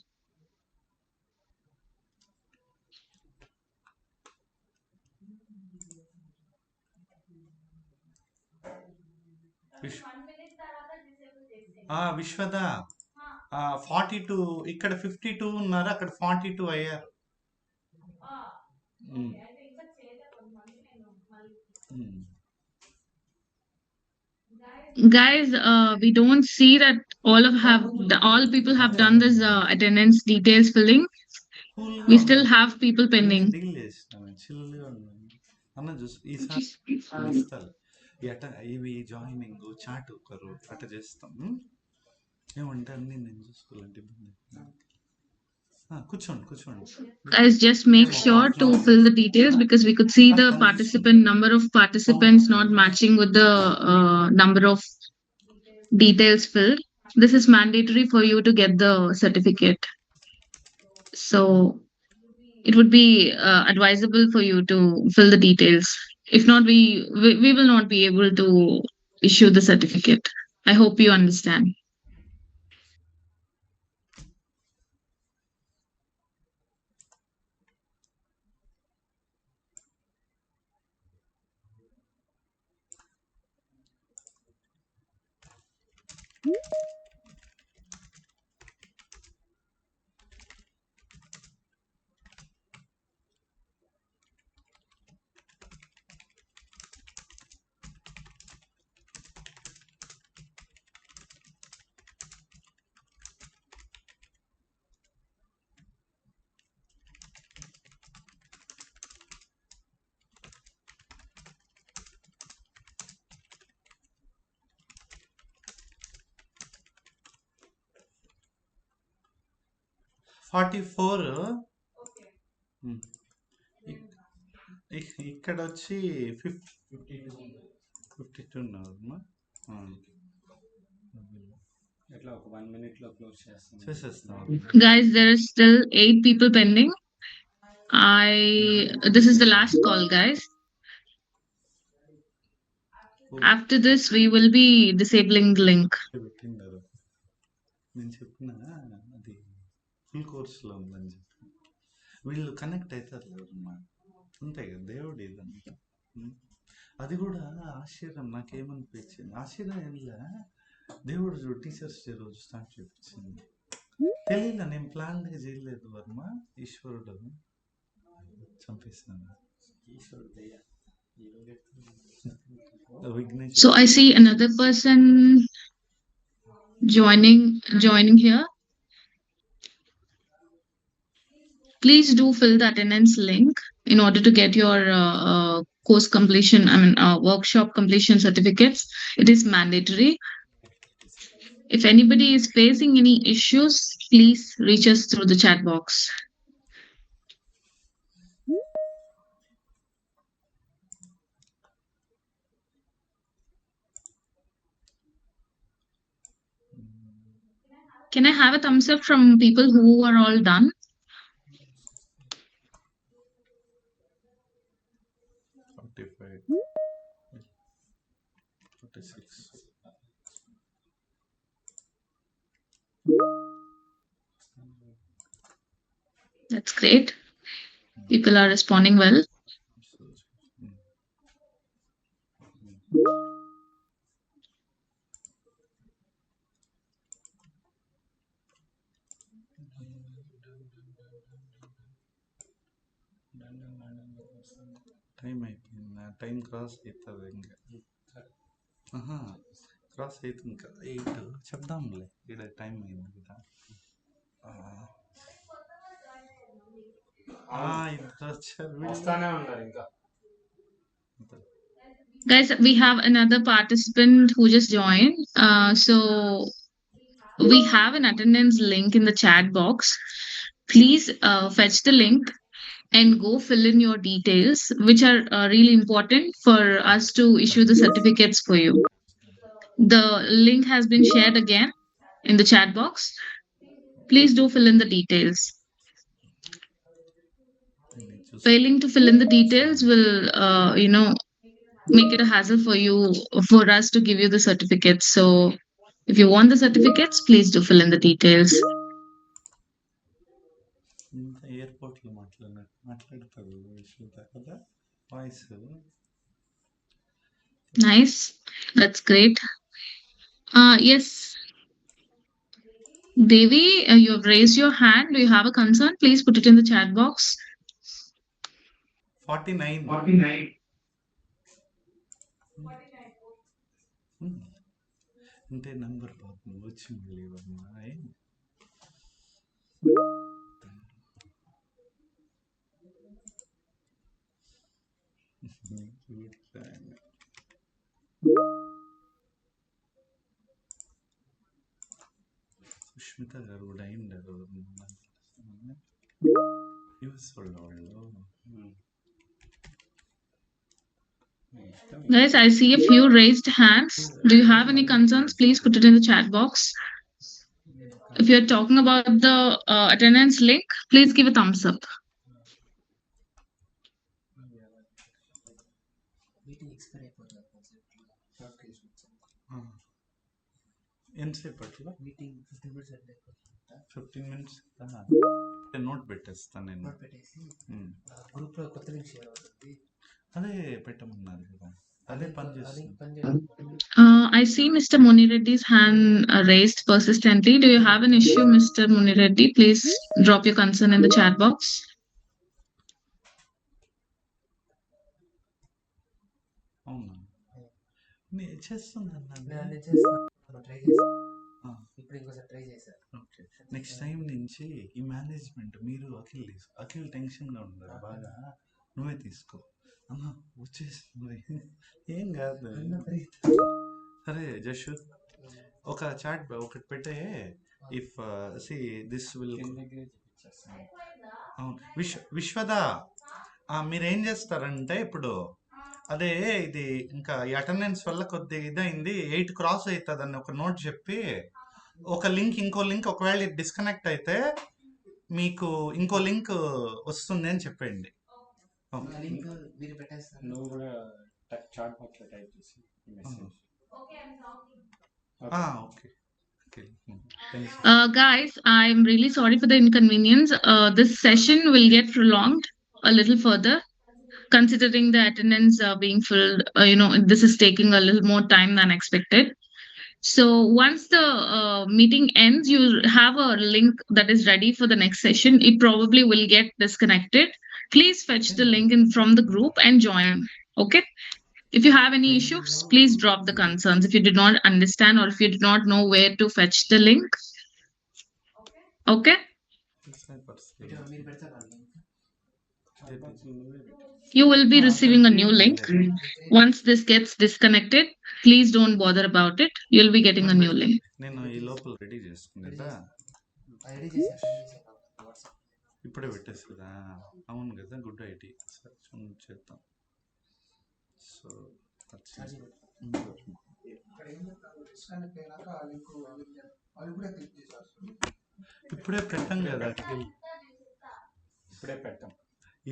Vishwada 42 ఇక్కడ 52 ఉన్నారు, అక్కడ 42 అయ్యారు. Guys, we don't see that all people have done this attendance details filling. We still have people pending. Deal చేసినాను చిల్లుగా ఉన్నాను అన్న చూసి ఈసారి ఇవి జాయినింగ్ చాట్ ఒకరు అట్ట చేస్తాం. ఏమంటే అన్ని నేను చూసుకోవాలంటే ఇబ్బంది. కూర్చోండి. Guys, just make sure to fill the details because we could see the number of participants not matching with the number of details filled. This is mandatory for you to get the certificate. So it would be advisable for you to fill the details. If not, we will not be able to issue the certificate. I hope you understand. ఇక్కడ వచ్చి 52 ఉన్నారు. ఎట్లా ఒక 1 minute లో close చేసేస్తాం. Guys, there are still 8 people pending. This is the last call, guys. After this, we will be disabling the link. నేను చెప్పిన అది ఫుల్ కోర్స్లో ఉందని చెప్పి వీళ్ళు కనెక్ట్ అవుతారు అన్నమాట. అంతే కదా, దేవుడు ఇదంతా. అది కూడా ఆశ్చర్యం నాకేమనిపించింది, ఆశ్చర్యం ఏంలా దేవుడు టీచర్స్ డే రోజు స్టార్ట్ చేయించింది. తెలియదు, నేను ప్లాన్గా చేయలేదు వర్మ. ఈశ్వరుడు చంపేస్తాను. So I see another person joining here. Please do fill the attendance link in order to get your course completion, workshop completion certificates. It is mandatory. If anybody is facing any issues, please reach us through the chat box. Can I have a thumbs up from people who are all done? That's great. People are responding well. Time అయిపోయింది, time cross అవుతుంది. ఇంకా cross అవుతుంది కదా, 8 చెప్దాంలే, ఇక్కడ time అయింది కదా. ఇద్దరు వచ్చారు వస్తానే ఉన్నారు ఇంకా. Guys, we have another participant who just joined. So we have an attendance link in the chat box. Please fetch the link and go fill in your details, which are really important for us to issue the certificates for you. The link has been shared again in the chat box. Please do fill in the details. Failing to fill in the details will, make it a hassle for you, for us to give you the certificates. So if you want the certificates, please do fill in the details. ఎయిర్పోర్ట్లో మాట్లాడతారు విశ్వత కదా voice. Nice. That's great. Yes. Devi, you have raised your hand. Do you have a concern? Please put it in the chat box. 49. అంటే number పోతుంది వచ్చి మళ్ళీ సుష్మిత గారు కూడా అయిండారు use వాళ్ళు. Guys, I see a few raised hands. Do you have any concerns? Please put it in the chat box. If you're talking about the attendance link, please give a thumbs up. ఎంతసేపు అట్లా 15 minutes note పెట్టేస్తాను నేను. అదే పెట్టమన్నారు కదా, అదే పని చేస్తాను. I see Mr. Munireddy's hand raised persistently. Do you have an issue, Mr. Munireddy? Please drop your concern in the chat box. అవునా చేస్తున్నాను. ఓకే, నెక్స్ట్ టైం నుంచి ఈ మేనేజ్మెంట్ మీరు అఖిల్ టెన్షన్గా ఉండదు బాగా, నువ్వే తీసుకో. అమ్మా వచ్చేస్తుంది, ఏం కాదు. సరే జషు, ఒక చాట్ ఒకటి పెట్టే. If see this will. అవును విశ్వద, మీరేం చేస్తారంటే ఇప్పుడు అదే ఇది ఇంకా ఈ అటెండెన్స్ వల్ల కొద్దిగా ఇదైంది, 8 క్రాస్ అవుతుంది అని ఒక నోట్ చెప్పి, ఒక లింక్ ఇంకో లింక్ ఒకవేళ డిస్కనెక్ట్ అయితే మీకు ఇంకో లింక్ వస్తుంది అని చెప్పండి. Guys, I'm really sorry for the inconvenience. This session will get prolonged a little further, considering the attendance being filled. This is taking a little more time than expected. So once the meeting ends, you have a link that is ready for the next session. It probably will get disconnected. Please fetch the link from the group and join. Okay. If you have any issues, please drop the concerns. If you did not understand or if you did not know where to fetch the link. Okay. You will be receiving a new link. Once this gets disconnected, please don't bother about it. You'll be getting a new link. నేను ఈ లోపల ready చేసుకునేదా, ఇప్పుడే పెట్టేస్తుందా? అవును కదా, good idea. చేద్దాం. So ఇప్పుడే పెట్టాం కదా, ఇప్పుడే పెట్టాం.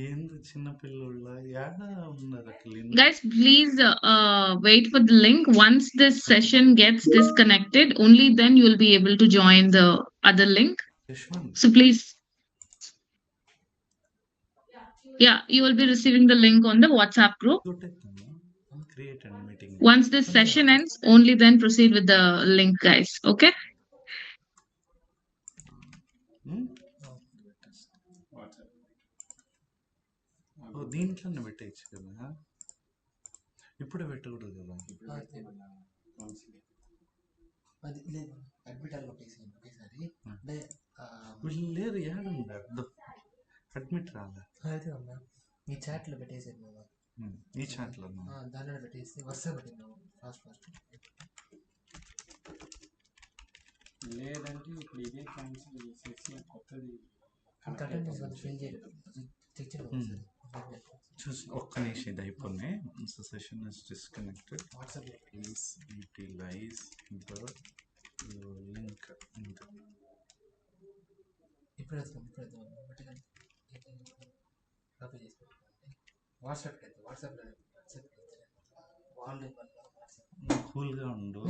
ఏంది చిన్న పిల్లోళ్ళ ఏడా ఉన్నారు Akhil. Guys, please wait for the link. Once this session gets disconnected, only then you will be able to join the other link. So please, yeah, you will be receiving the link on the WhatsApp group. Create a meeting. Once this session ends, only then proceed with the link, guys. Okay. దీంట్లోనే పెట్టచ్చు కదా, ఇప్పుడే పెట్టకూడదు కదా. వీళ్ళు లేరు, ఏడున్నారు admit రాలే. అయితే అన్న ఈ చాట్లో పెట్టేసాను మామ. ఈ చాట్లో దాంట్లో పెట్టేసి వరుసగా పెట్టినాము ఫాస్ట్ లేదంటే ఇప్పుడు ఇదే క్యాన్సిల్ చేసేసి కొత్తది ఇంకా అటెండెన్స్ వాళ్ళు ఫిల్ చేయలేదు చెక్ చేయలేదు చూసి ఒక్క నిమిషం ఇది అయిపోయి సెషన్ ఇస్ డిస్కనెక్టెడ్. వాట్సాప్లో ప్లీజ్ యూటిలైజ్ ద లింక్. ఇప్పుడు వెళ్తాం కాపీ చేసి పెట్టుకోండి. వాట్సాప్లో వాళ్ళు కూల్గా ఉండు.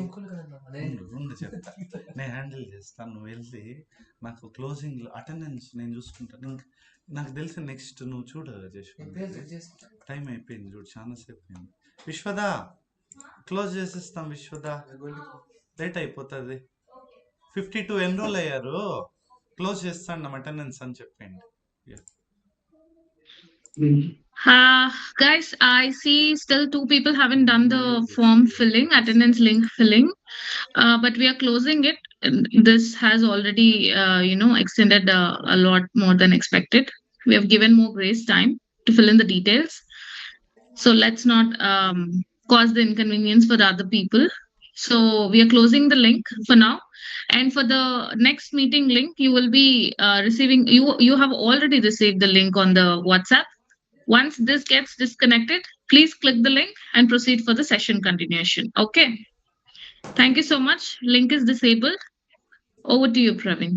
ఉండు చెప్తా, నేను హ్యాండిల్ చేస్తాను. నువ్వు వెళ్ళి నాకు క్లోజింగ్లో అటెండెన్స్ నేను చూసుకుంటాను. నాకు తెలిసి నెక్స్ట్ నువ్వు చూడు టైం అయిపోయింది చూడు, చాలాసేపు అయింది. విశ్వదా క్లోజ్ చేసేస్తాం. విశ్వదా లేట్ అయిపోతుంది. 52 ఎన్రోల్ అయ్యారు, క్లోజ్ చేస్తాను అటెండెన్స్ అని చెప్పండి. Guys, I see still 2 people haven't done the form filling, attendance link filling, but we are closing it. This has already, extended a lot more than expected. We have given more grace time to fill in the details. So let's not cause the inconvenience for the other people. So we are closing the link for now. And for the next meeting link, you will be receiving, you have already received the link on the WhatsApp. Once this gets disconnected, please click the link and proceed for the session continuation. Okay. Thank you so much. Link is disabled. Over to you, Praveen.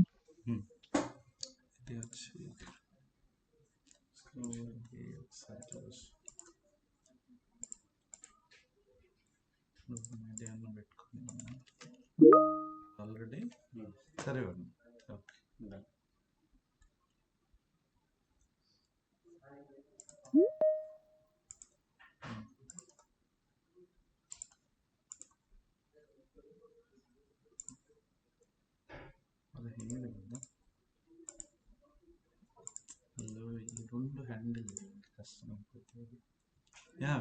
Already సరే okay. అది హెంగిల్ కదా, ఈ రెండు handle కష్టం అయిపోతుంది.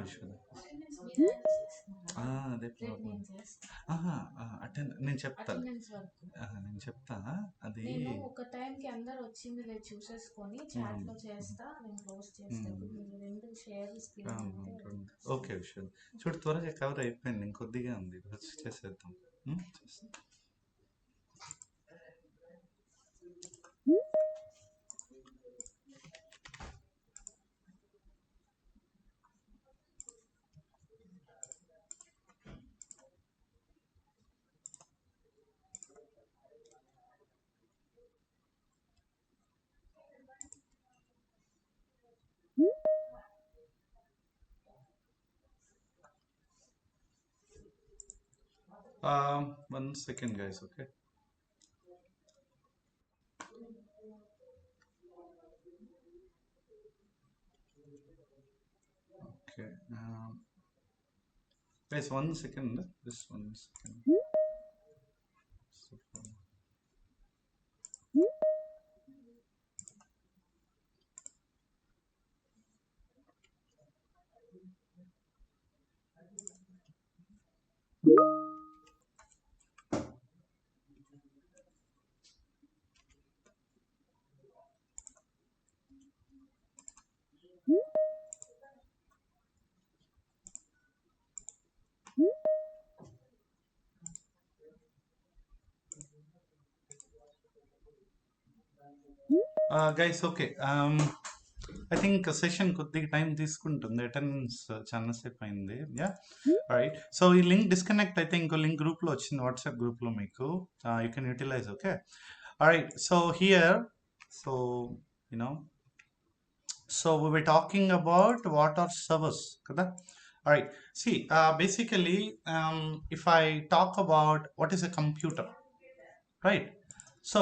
విశ్వద అదే problem. నేను చెప్తాను, నేను చెప్తా. అది ఒక టైంకి అందరు వచ్చింది లేదు చూసేసుకొని చాట్ లో చేస్తా, నేను క్లోజ్ చేస్తాను. రెండు షేర్ స్క్రీన్. ఓకే విశ్వద, చూడు త్వరగా కవర్ అయిపోయింది, ఇంకొద్దిగా ఉంది, చేసేద్దాం. One second, guys. Okay. Okay. Guys, 1 second. Just 1 second. Guys, okay. I think session కొద్దిగా టైం తీసుకుంటుంది, అటెండెన్స్ చాలాసేపు అయింది. రైట్. సో ఈ లింక్ డిస్కనెక్ట్ అయితే ఇంకో లింక్ గ్రూప్లో వచ్చింది, వాట్సాప్ గ్రూప్లో మీకు. You can utilize. Okay. Right. So here, so so we were talking about what are servers, kada? All right. See, basically, if I talk about what is a computer, right? So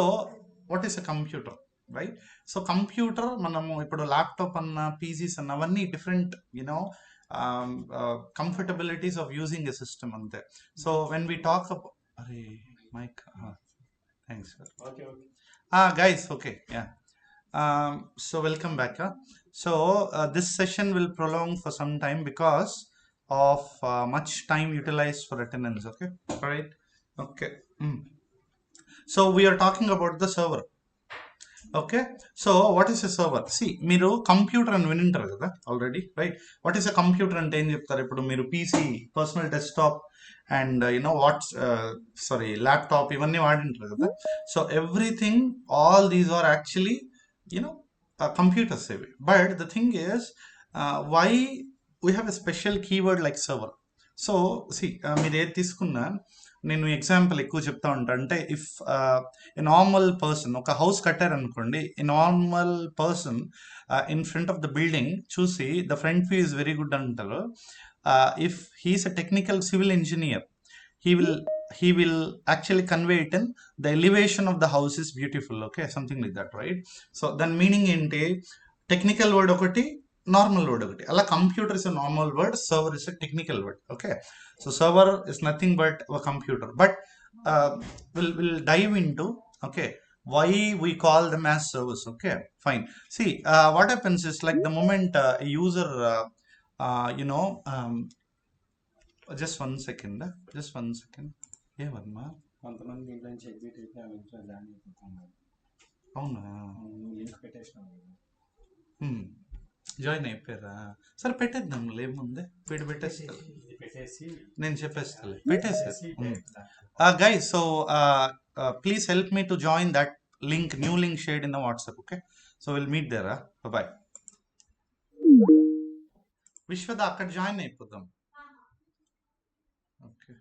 what is a computer, right? So computer, manamu ippudu laptop anna, PCs anna, avanni different, comfortabilities of using a system ante. So when we talk about, Mike, thanks sir. Okay. Guys, okay, yeah. So welcome back. So this session will prolong for some time because of much time utilized for attendance. Okay. All right. Okay. So we are talking about the server. Okay. So what is a server? See మీరు computer అని వినింటారు కదా already, right? What is a computer అంటే ఏం చెప్తారు? ఇప్పుడు మీరు PC, personal desktop and you know what's sorry laptop ఇవన్నీ వాడింటారు కదా. So everything, all these are actually you know computers ఇవి. But the thing is why we have a special keyword like server. So see మీరు ఏది తీసుకున్నా నేను ఎగ్జాంపుల్ ఎక్కువ చెప్తా ఉంటా. అంటే ఇఫ్ ఎ నార్మల్ పర్సన్ ఒక హౌస్ కట్టారనుకోండి, a normal person in front of the building చూసి the front view is very good అంటారు. If he's a technical civil engineer, he will actually convey it in the elevation of the house is beautiful, okay, something like that, right? So then meaning ఏంటి, technical word ఒకటి, normal word ఒకటి. అలా computer is a normal word, server is a technical word, okay. So server is nothing but a computer, but we'll dive into, okay, why we call them as servers, okay, fine. See, what happens is like the moment a user you know just 1 second, just 1 second. ఏ వర్మ, కొంతమంది దీంట్లో నుంచి exit అయితే ఆ లింక్లో join అయిపోతున్నారు. అవునా? నువ్వు link పెట్టేసినావు కదా. Join అయిపోయారా? సరే పెట్టేద్దాం, లేముందే, వీడు పెట్టేస్తారు, ఇది పెట్టేసి నేను చెప్పేస్తాలే, పెట్టేసారు. పెట్టేసి Guys, so please help me to join that link, new link shared in the WhatsApp, okay? So we'll meet there. Bye-bye. Vishwada అక్కడ జాయిన్ అయిపోదాం. Okay.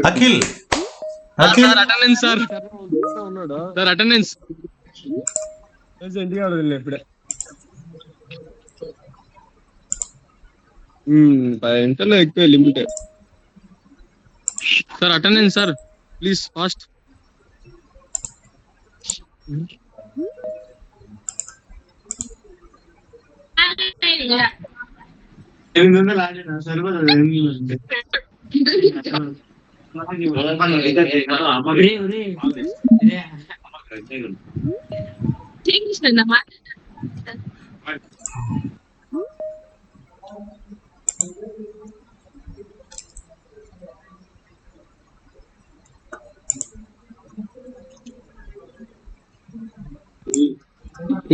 Akhil, Akhil sir attendance sir sir attendance ఇంటికి ఆడదు ఇప్పుడే ఇంటర్లో ఎక్కువ limit sir. Attendance sir please fast.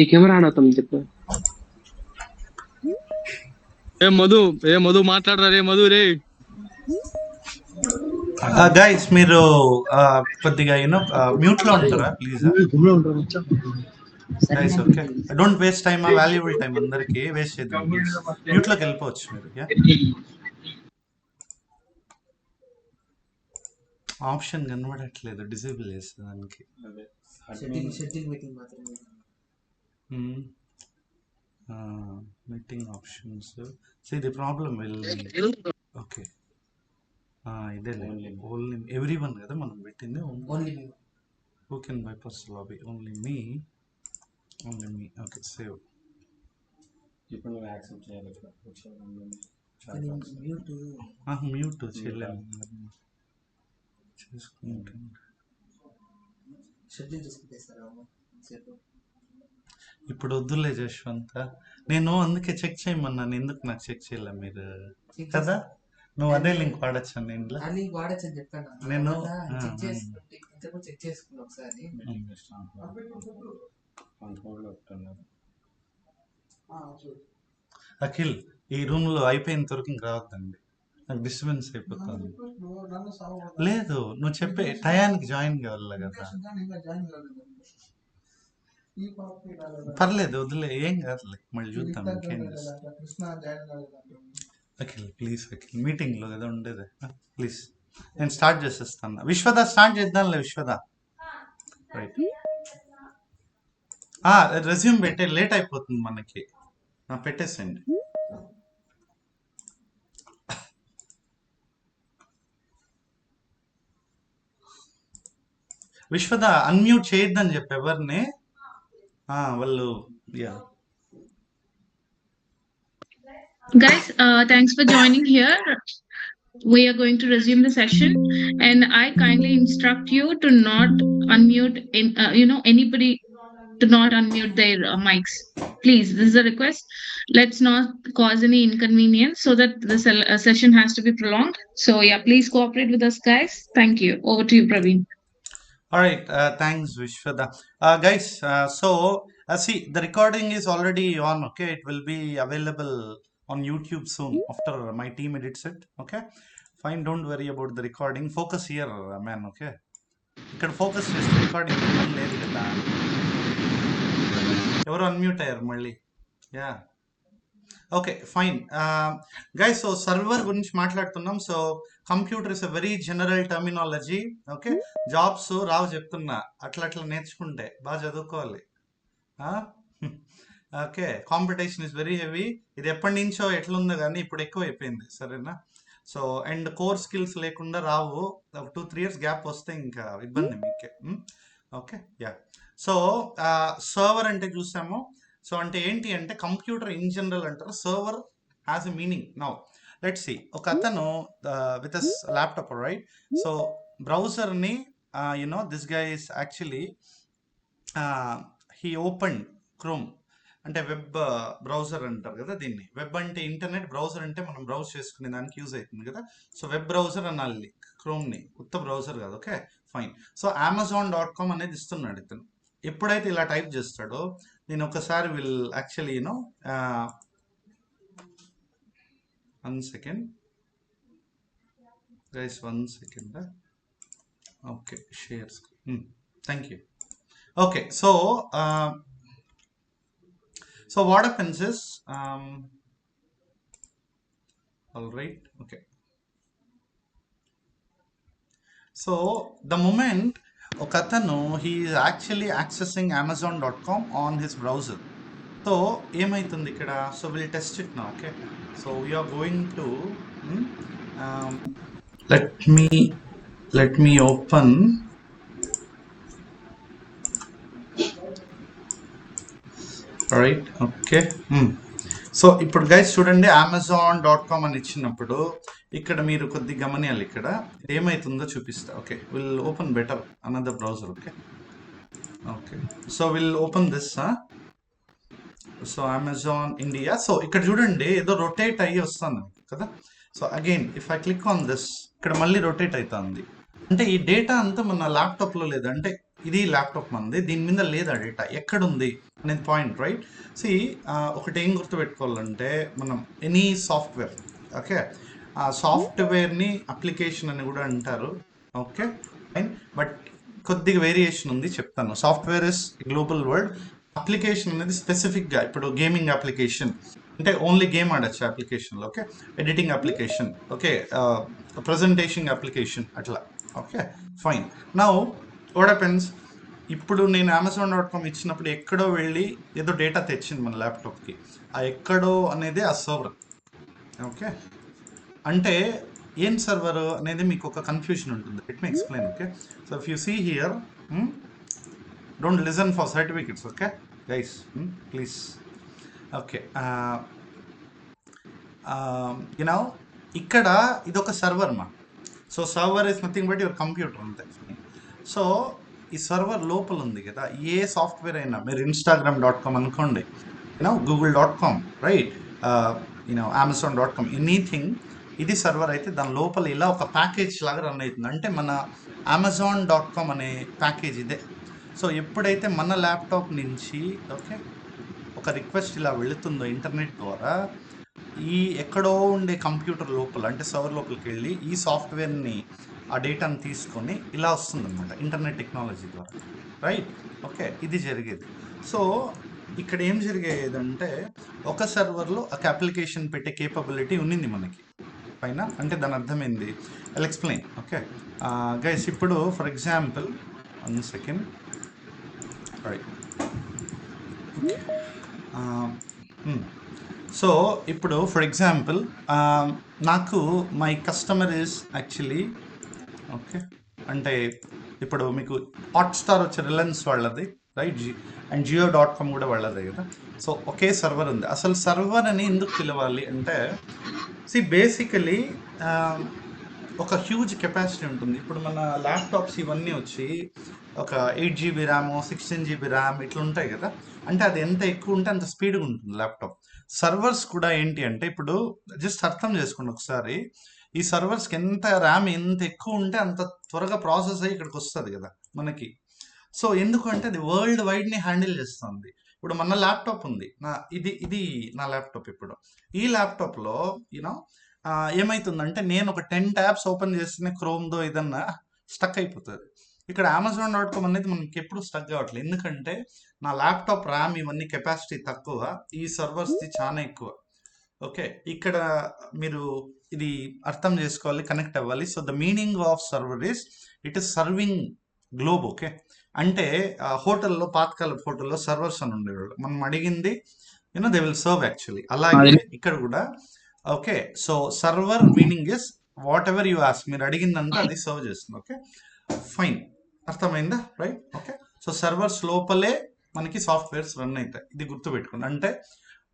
ఈ camera on అవుతాం చెప్పు. ఏ మధు మాట్లాడరా రే మధు రే. గైస్ మీరు కొద్దిగా యూనో మ్యూట్ లో ఉంటారా please guys, okay? Don't waste time, valuable time అందరికి వేస్ట్ చేద్దాం. మ్యూట్ లోకి వెళ్ళిపోవచ్చు మీరు. ఆప్షన్ కనబడట్లేదు, డిసేబుల్ చేస్తుంది దానికి. షెడ్యూల్ మీటింగ్ మాత్రమే. Meeting options. See the problem will okay. ఇదే ఓన్లీ ఎవ్రీవన్ కదా మనం పెట్టింది. Only who can bypass lobby, only me, okay. Save. ఇప్పుడు నువ్వు యాక్సెప్ట్ చేయాలి. మ్యూట్ చేయలేము, చేసుకుంటాను. షెడ్యూల్ చేసుకుంటే సార్ ఇప్పుడు వద్దులే జశ్వంత, నేను అందుకే చెక్ చేయమన్నాను. ఎందుకు నాకు చెక్ చేయలే మీరు కదా? నువ్వు అదే లింక్ వాడచ్చు నేను వాడచ్చు అని చెప్పాను. నేను చెక్ చేసుకున్నా ఒకసారి. అఖిల్, ఈ రూమ్ లో అయిపోయినంత వరకు ఇంక రావద్దండి, నాకు డిస్టర్బెన్స్ అయిపోతుంది. లేదు, నువ్వు చెప్పే టయానికి జాయిన్ కావాలి కదా. పర్లేదు, వదిలే, ఏం కాదులే, మళ్ళీ చూద్దాం. ఇంకేం అఖిల్ ప్లీజ్, అఖిల్ మీటింగ్ లో కదా ఉండేది, ప్లీజ్. నేను స్టార్ట్ చేసేస్తాను. విశ్వద స్టార్ట్ చేద్దాంలే. విశ్వద రైట్. రెజ్యూమ్ పెట్టే లేట్ అయిపోతుంది మనకి. పెట్టేసేయండి. విశ్వద అన్మ్యూట్ చేయొద్దని చెప్పి ఎవరిని వాళ్ళు Guys, thanks for joining here. We are going to resume the session, and I kindly instruct you to not unmute anybody, to not unmute their mics. Please, this is a request. Let's not cause any inconvenience so that the session has to be prolonged. So yeah, please cooperate with us, guys. Thank you. Over to you, Praveen. All right, thanks Vishwada. Guys, so see, the recording is already on. Okay, it will be available on YouTube soon after my team edits it. Okay, fine, don't worry about the recording. Focus here, man. Okay, ఇక్కడ focus చేస్తే recording లేదు కదా. ఎవరు unmute అయ్యారు మళ్ళీ? Yeah, okay fine guys. So server గురించి మాట్లాడుతున్నాం. So computer is a very general terminology. Okay, jobs రావు చెప్తున్నా, అట్లా నేర్చుకుంటే బాగా చదువుకోవాలి. Okay, competition is very heavy. ఇది ఎప్పటి నుంచో ఎట్లుందో కానీ ఇప్పుడు ఎక్కువ అయిపోయింది, సరేనా? సో అండ్ కోర్ స్కిల్స్ లేకుండా రావు. 2-3 years గ్యాప్ వస్తే ఇంకా ఇబ్బంది మీకే. Okay, yeah. సో సర్వర్ అంటే చూసాము. సో అంటే ఏంటి అంటే కంప్యూటర్ ఇన్ జనరల్ అంటారు. Server has a meaning. Now let's see. ఒక అతను with a laptop, right? So బ్రౌజర్ని this guy is actually he open Chrome, అంటే వెబ్ బ్రౌజర్ అంటారు కదా దీన్ని. వెబ్ అంటే ఇంటర్నెట్, బ్రౌజర్ అంటే మనం బ్రౌజ్ చేసుకునే దానికి యూజ్ అవుతుంది కదా. సో వెబ్ బ్రౌజర్ అనాలి క్రోమ్ని, ఉత్త బ్రౌజర్ కాదు. Okay fine. సో Amazon.com అనేది ఇస్తున్నాడు ఇతను. ఎప్పుడైతే ఇలా టైప్ చేస్తాడో, నేను ఒకసారి will actually 1 second guys, 1 second. Okay, share screen. Thank you. Okay, so what happens is all right. Okay, so the moment ఒకతను he is actually accessing Amazon.com on his browser. So ఏమైతుంది ఇక్కడ? So will test it నా. Okay, so we're going to let me open. Right, okay. So ఇప్పుడు guys చూడండి, Amazon.com అని ఇచ్చినప్పుడు ఇక్కడ మీరు కొద్ది గమనియాలి. ఇక్కడ ఏమైతుందో చూపిస్తా. Okay, will open better another browser. Okay okay, so will open this. So Amazon India. So ఇక్కడ చూడండి ఏదో రొటేట్ అయ్యి వస్తుంది కదా. So again if I click on this, ఇక్కడ మళ్ళీ రొటేట్ అవుతుంది. అంటే ఈ డేటా అంతా మన ల్యాప్టాప్లో లేదు. అంటే ఇది ల్యాప్టాప్ మనది, దీని మీద లేదా డేటా ఎక్కడుంది అనేది పాయింట్, రైట్? సి ఒకటి ఏం గుర్తుపెట్టుకోవాలంటే, మనం ఎనీ సాఫ్ట్వేర్, ఓకే, ఆ సాఫ్ట్వేర్ని అప్లికేషన్ అని కూడా అంటారు. ఓకే ఫైన్, బట్ కొద్దిగా వేరియేషన్ ఉంది, చెప్తాను. Software is global word, application అనేది స్పెసిఫిక్గా. ఇప్పుడు గేమింగ్ అప్లికేషన్ అంటే ఓన్లీ గేమ్ ఆడచ్చు అప్లికేషన్లో. Okay, editing application, okay, presentation application, అట్లా. Okay fine. Now what happens, ఇప్పుడు నేను Amazon.com ఇచ్చినప్పుడు ఎక్కడో వెళ్ళి ఏదో డేటా తెచ్చింది మన ల్యాప్టాప్కి. ఆ ఎక్కడో అనేది ఆ సర్వర్. ఓకే, అంటే ఏం సర్వర్ అనేది మీకు ఒక కన్ఫ్యూషన్ ఉంటుంది. Let me explain. Okay, so if you see here, don't listen for certificates, okay guys, please. Okay, ఇక్కడ ఇదొక సర్వర్ మా. So server is nothing but your computer అంతే. సో ఈ సర్వర్ లోపల ఉంది కదా, ఏ సాఫ్ట్వేర్ అయినా, మీరు Instagram.com అనుకోండి, Google.com, రైట్, Amazon.com, ఎనీథింగ్, ఇది సర్వర్ అయితే దాని లోపల ఇలా ఒక ప్యాకేజ్ లాగా రన్ అవుతుంది. అంటే మన Amazon.com అనే ప్యాకేజ్ ఇదే. సో ఎప్పుడైతే మన ల్యాప్టాప్ నుంచి, ఓకే, ఒక రిక్వెస్ట్ ఇలా వెళుతుందో ఇంటర్నెట్ ద్వారా, ఈ ఎక్కడో ఉండే కంప్యూటర్ లోపల, అంటే సర్వర్ లోపలికి వెళ్ళి ఈ సాఫ్ట్వేర్ని, ఆ డేటాను తీసుకొని ఇలా వస్తుందన్నమాట ఇంటర్నెట్ టెక్నాలజీ ద్వారా, రైట్? ఓకే, ఇది జరిగేది. సో ఇక్కడ ఏం జరిగేదంటే, ఒక సర్వర్లో ఒక అప్లికేషన్ పెట్టే కేపబిలిటీ ఉన్నింది మనకి పైన. అంటే దాని అర్థమైంది, ఐల్ ఎక్స్ప్లెయిన్. ఓకే గైస్, ఇప్పుడు for example 1 second, right, so ఇప్పుడు ఫర్ ఎగ్జాంపుల్ నాకు my customer is actually okay, అంటే ఇప్పుడు మీకు హాట్స్టార్ వచ్చే రిలయన్స్ వాళ్ళది రైట్, అండ్ జియో.com కూడా వాళ్ళదే కదా. సో ఒకే సర్వర్ ఉంది. అసలు సర్వర్ అని ఎందుకు పిలవాలి అంటే బేసికలీ ఒక హ్యూజ్ కెపాసిటీ ఉంటుంది. ఇప్పుడు మన ల్యాప్టాప్స్ ఇవన్నీ వచ్చి ఒక 8 GB ర్యామ్ 16 GB ర్యామ్ ఇట్లా ఉంటాయి కదా. అంటే అది ఎంత ఎక్కువ ఉంటే అంత స్పీడ్గా ఉంటుంది ల్యాప్టాప్. సర్వర్స్ కూడా ఏంటి అంటే ఇప్పుడు జస్ట్ అర్థం చేసుకోండి ఒకసారి, ఈ సర్వర్స్కి ఎంత ర్యామ్ ఎంత ఎక్కువ ఉంటే అంత త్వరగా ప్రాసెస్ అయ్యి ఇక్కడికి వస్తుంది కదా మనకి. సో ఎందుకంటే అది వరల్డ్ వైడ్ని హ్యాండిల్ చేస్తుంది. ఇప్పుడు మన ల్యాప్టాప్ ఉంది, ఇది నా ల్యాప్టాప్. ఇప్పుడు ఈ ల్యాప్టాప్లో యూనో ఏమవుతుందంటే నేను ఒక 10 ట్యాబ్స్ ఓపెన్ చేస్తేనే క్రోమ్దో ఏదన్నా స్టక్ అయిపోతుంది. ఇక్కడ Amazon.com అనేది మనకి ఎప్పుడు స్టక్ కావట్లేదు, ఎందుకంటే నా ల్యాప్టాప్ ర్యామ్ ఇవన్నీ కెపాసిటీ తక్కువ, ఈ సర్వర్స్ది చాలా ఎక్కువ. ఓకే, ఇక్కడ మీరు ఇది అర్థం చేసుకోవాలి, కనెక్ట్ అవ్వాలి. So the meaning of server is it is serving globe. Okay, అంటే హోటల్లో పాతకాలపు హోటల్లో సర్వర్స్ అని ఉండేవాళ్ళు, మనం అడిగింది దే విల్ సర్వ్ యాక్చువల్లీ. అలాగే ఇక్కడ కూడా okay, so server meaning is what ever you ask, మీరు అడిగిందంతా అది సర్వ్ చేస్తుంది. ఓకే ఫైన్, అర్థమైందా రైట్. ఓకే, సో సర్వర్స్ లోపలే మనకి సాఫ్ట్వేర్స్ రన్ అవుతాయి, ఇది గుర్తుపెట్టుకోండి. అంటే